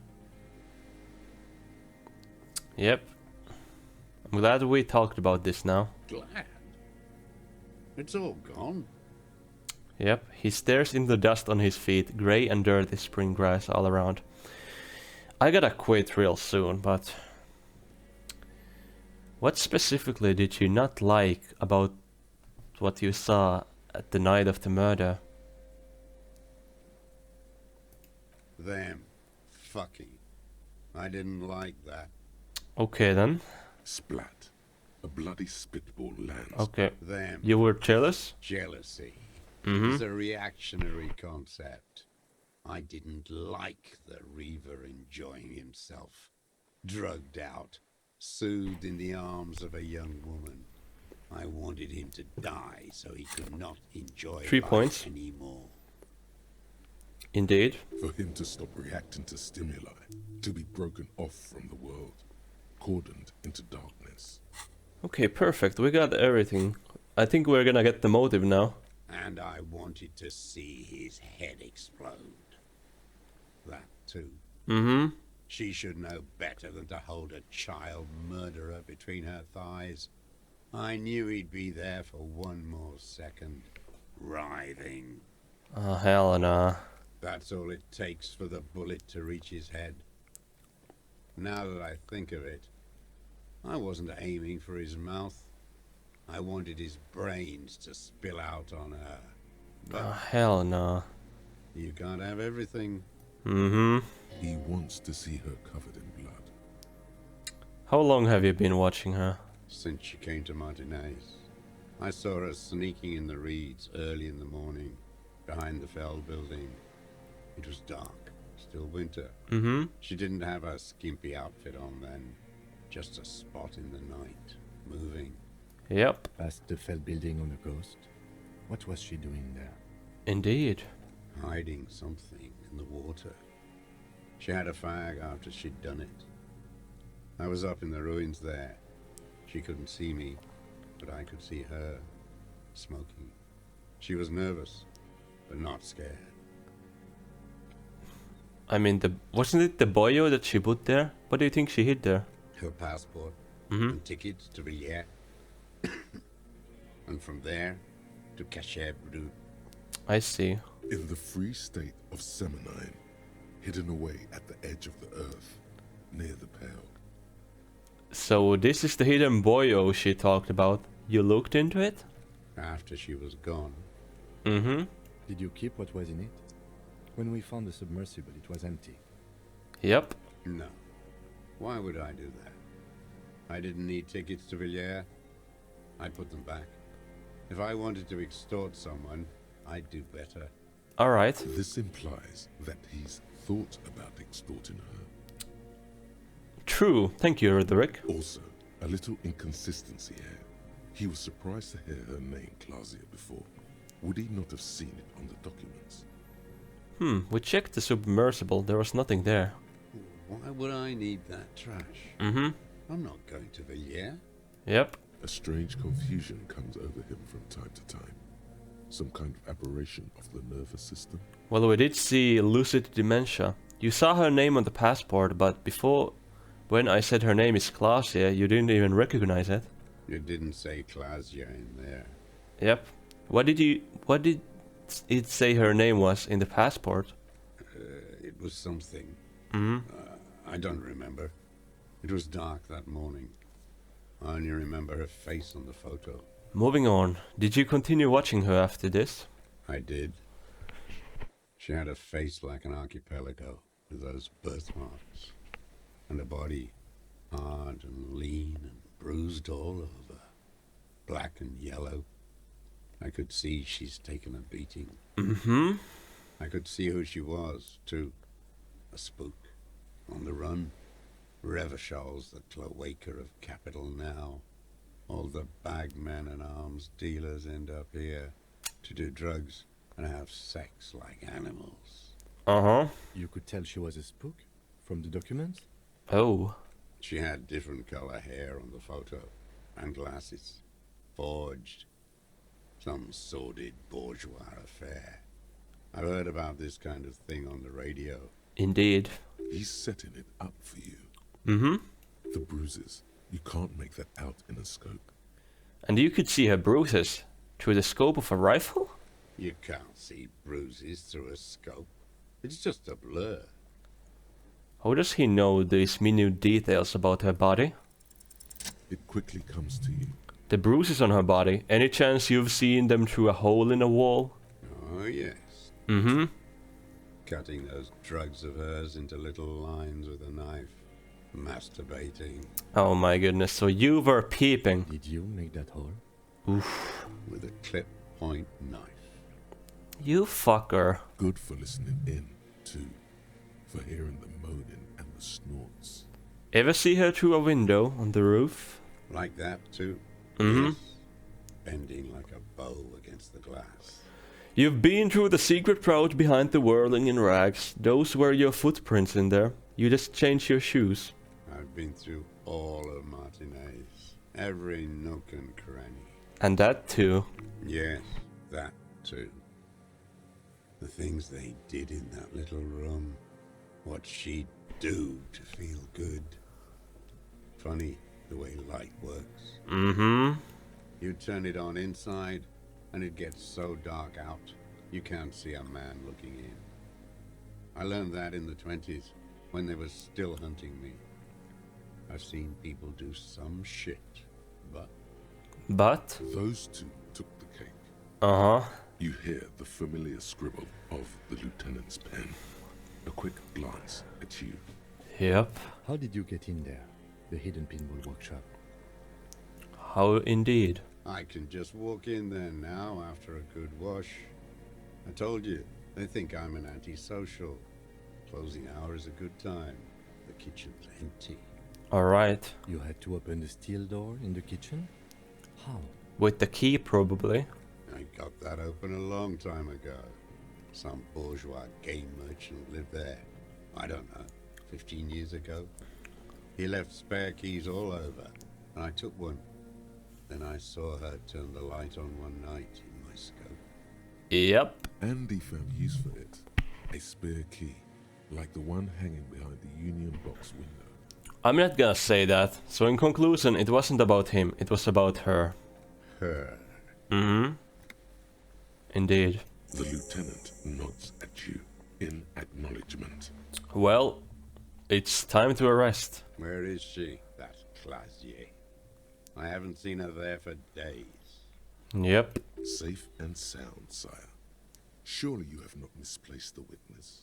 Yep. I'm glad we talked about this now. Glad? It's all gone. Yep. He stares in the dust on his feet, grey and dirty spring grass all around. I gotta quit real soon, but... What specifically did you not like about what you saw at the night of the murder? Them. fucking. I didn't like that. Okay then. Splat. A bloody spitball lands. Okay. Them. You were jealous? Jealousy Mm-hmm. is a reactionary concept. I didn't like the Reaver enjoying himself, drugged out, soothed in the arms of a young woman. I wanted him to die so he could not enjoy 3 life points. anymore. Indeed. For him to stop reacting to stimuli, to be broken off from the world, cordoned into darkness. Okay, perfect. We got everything. I think we're gonna get the motive now. And I wanted to see his head explode. That too. Mm-hmm. She should know better than to hold a child murderer between her thighs. I knew he'd be there for one more second, writhing. Oh, hell nah. That's all it takes for the bullet to reach his head. Now that I think of it, I wasn't aiming for his mouth. I wanted his brains to spill out on her. But Oh, hell nah. you can't have everything. Mm-hmm. He wants to see her covered in blood. How long have you been watching her? Since she came to Martinez, I saw her sneaking in the reeds early in the morning, behind the Fell building. It was dark, still winter. Mm-hmm. She didn't have her skimpy outfit on then, just a spot in the night, moving. Yep. Past the Fell building on the coast. What was she doing there? Indeed. Hiding something in the water. She had a fag after she'd done it. I was up in the ruins there. She couldn't see me, but I could see her, smoking. She was nervous, but not scared. I mean, wasn't it the boyo that she put there? What do you think she hid there? Her passport Mm-hmm. and tickets to Villiers. And from there to Cachet Brut. I see. In the free state of Semenine, hidden away at the edge of the earth, near the Pale. So this is the hidden boyo she talked about. You looked into it? After she was gone, Mm-hmm. Did you keep what was in it? When we found the submersible, it was empty. Yep. no. Why would I do that? I didn't need tickets to Villiers. I'd put them back. If I wanted to extort someone, I'd do better. Alright. This implies that he's thought about extorting her. True. Thank you, Roderick. Also, a little inconsistency here. He was surprised to hear her name Clausia before. Would he not have seen it on the documents? We checked the submersible. There was nothing there. Why would I need that trash? Mm-hmm. I'm not going to Villiers. Yep. A strange confusion comes over him from time to time. Some kind of aberration of the nervous system. Well, we did see lucid dementia. You saw her name on the passport, but before, when I said her name is Clausia, you didn't even recognize it. You didn't say Clausia in there. Yep. What did it say her name was in the passport? It was something. Mm-hmm. I don't remember. It was dark that morning. I only remember her face on the photo. Moving on. Did you continue watching her after this? I did. She had a face like an archipelago with those birthmarks. And a body hard and lean and bruised all over. Black and yellow. I could see she's taken a beating. Mm-hmm. I could see who she was, too. A spook. On the run. Revachol's the cloaca of capital now. All the bagmen and arms dealers end up here to do drugs and have sex like animals. Uh-huh. You could tell she was a spook from the documents? Oh. She had different color hair on the photo and glasses. Forged. Some sordid bourgeois affair. I've heard about this kind of thing on the radio. Indeed. He's setting it up for you. Mm-hmm. The bruises. You can't make that out in a scope. And you could see her bruises through the scope of a rifle? You can't see bruises through a scope. It's just a blur. How does he know these minute details about her body? It quickly comes to you. The bruises on her body. Any chance you've seen them through a hole in a wall? Oh, yes. Mm-hmm. cutting those drugs of hers into little lines with a knife, masturbating. Oh my goodness, so you were peeping. Did you make that hole? Oof. With a clip point knife. You fucker. Good for listening in, too. For hearing the moaning and the snorts. Ever see her through a window on the roof? Like that, too? Mm-hmm. Yes. Bending like a bow against the glass. You've been through the secret route behind the whirling in rags. Those were your footprints in there. You just changed your shoes. I've been through all of Martinez. Every nook and cranny. And that too. Yes, that too. The things they did in that little room. What she'd do to feel good. Funny the way light works. Mm-hmm. You turn it on inside, and it gets so dark out, you can't see a man looking in. I learned that in the 20s, when they were still hunting me. I've seen people do some shit, but... But? Those two took the cake. Uh-huh. You hear the familiar scribble of the lieutenant's pen. A quick glance at you. Yep. How did you get in there? The hidden pinball workshop. How indeed. I can just walk in there now after a good wash. I told you, they think I'm an antisocial. Closing hour is a good time. The kitchen's empty. Alright. You had to open the steel door in the kitchen? How? With the key, probably. I got that open a long time ago. Some bourgeois game merchant lived there. I don't know, 15 years ago. He left spare keys all over, and I took one. Then I saw her turn the light on one night in my scope. Yep. Andy found use for it. A spare key, like the one hanging behind the Union Box window. I'm not gonna say that. So in conclusion, it wasn't about him, it was about her. Her. Mm-hmm. Indeed. The lieutenant nods at you in acknowledgement. Well, it's time to arrest. Where is she, that Clasier? I haven't seen her there for days. Yep. Safe and sound, sire. Surely you have not misplaced the witness.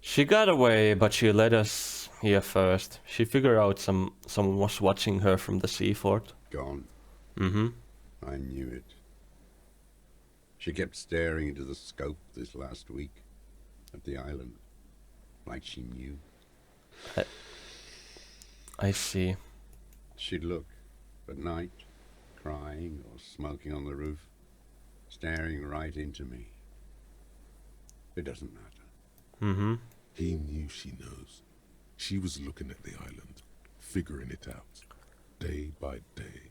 She got away, but she led us here first. She figured out someone was watching her from the sea fort. Gone. Mm-hmm. I knew it. She kept staring into the scope this last week. At the island. Like she knew. I see. She'd look at night, crying or smoking on the roof, staring right into me. It doesn't matter. Mm-hmm. He knew she knows. She was looking at the island, figuring it out, day by day,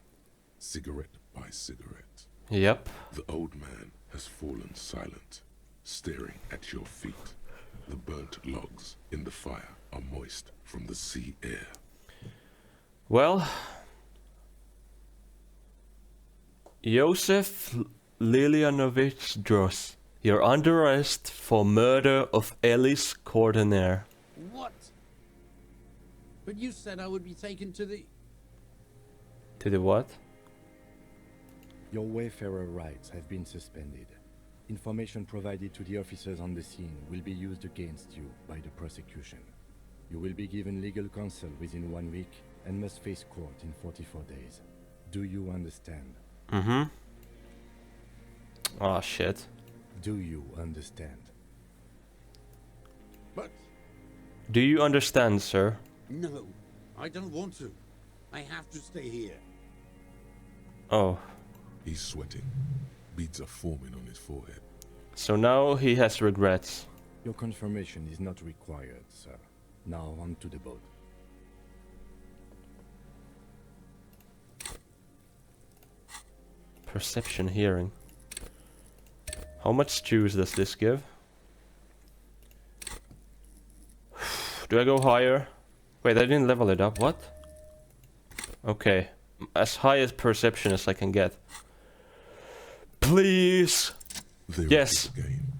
cigarette by cigarette. Yep. The old man has fallen silent, staring at your feet. The burnt logs in the fire are moist from the sea air. Well, Josef Lilianovich Dross, you're under arrest for murder of Ellis Cordenaire. What? But you said I would be taken to the... To the what? Your wayfarer rights have been suspended. Information provided to the officers on the scene will be used against you by the prosecution. You will be given legal counsel within 1 week and must face court in 44 days. Do you understand? Mm-hmm. Oh shit. Do you understand? But... Do you understand, sir? No, I don't want to. I have to stay here. Oh. He's sweating. Beads are forming on his forehead. So now he has regrets. Your confirmation is not required, sir. Now on to the boat. Perception hearing. How much juice does this give? Do I go higher? Wait, I didn't level it up. What? Okay. As high as perception as I can get. Please! There Yes. it is again,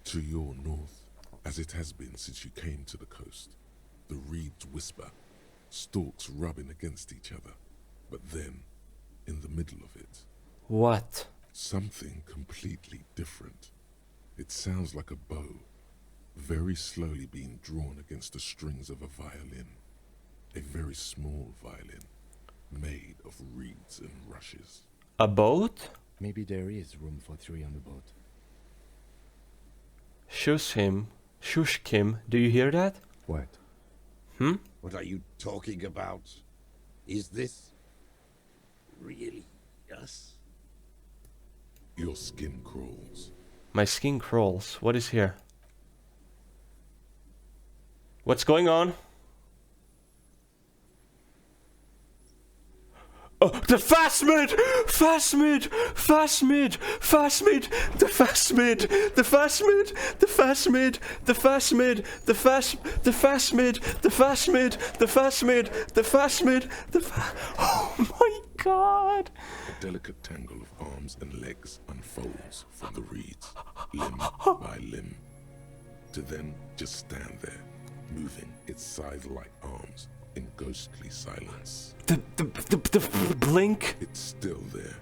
to your north, as it has been since you came to the coast. The reeds whisper, stalks rubbing against each other. But then, in the middle of it, What? something completely different. It sounds like a bow, very slowly being drawn against the strings of a violin. A very small violin, made of reeds and rushes. A boat? Maybe there is room for 3 on the boat. Shush him. Shush Kim. Do you hear that? What? What are you talking about? Is this really us? Your skin crawls. My skin crawls. What is here? What's going on? Oh, the phasmid! Phasmid! Phasmid! Phasmid! The phasmid! The phasmid! The phasmid! The phasmid! The phasmid! The phasmid! The phasmid! The phasmid! The phasmid! Oh my god! A delicate tangle of arms and legs unfolds from the reeds, limb by limb, to then just stand there, moving its scythe-like arms in ghostly silence. The blink. It's still there,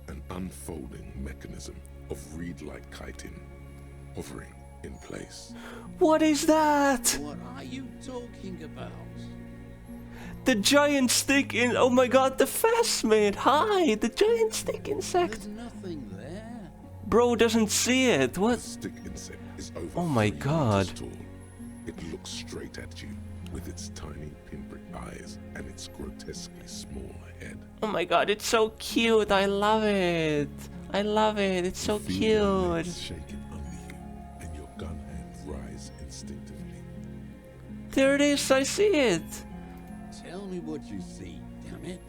an unfolding mechanism of reed-like chitin, hovering in place. What is that? What are you talking about? The giant stick in. Oh my god, the phasmid. Hi, the giant stick insect. There's nothing there. Bro doesn't see it. The What? stick insect is over Oh my 3 God. meters tall. It looks straight at you with its tiny pinprick eyes and its grotesquely small head. Oh my god, it's so cute. I love it. I love it. It's so Feel your cute. legs shaking under you and your gun hand rise instinctively. There it is. I see it. Tell me what you see, damn it.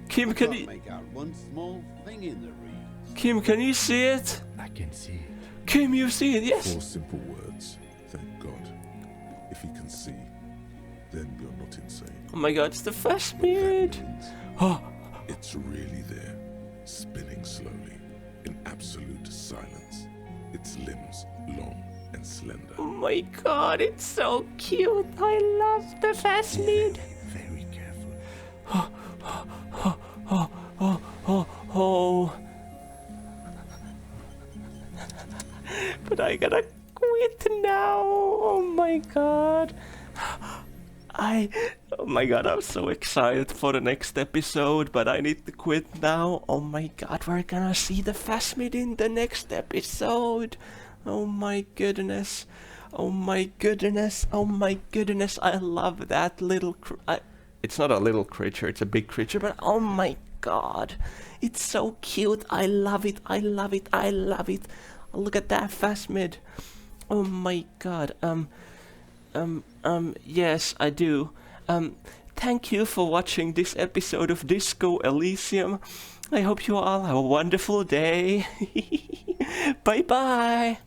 Kim, I can can't you? make out one small thing in the reeds. Kim, can you see it? I can see it. Kim, you see it? Yes. 4 simple words. Thank God. If he can see, then you're not insane. Oh my god, it's the That phasmid. means Oh, it's really there, spinning slowly, in absolute silence. Its limbs long and slender. oh my god, it's so cute. I love the phasmid. Very careful. Oh. But I gotta quit now. Oh my god. Oh my god, I'm so excited for the next episode, but I need to quit now. Oh my god, we're gonna see the phasmid in the next episode. Oh my goodness. Oh my goodness. Oh my goodness. I love that little it's not a little creature, it's a big creature, but oh my god. It's so cute. I love it. I love it. I love it. Look at that phasmid. Oh my god. Yes, I do. Thank you for watching this episode of Disco Elysium. I hope you all have a wonderful day. Bye bye.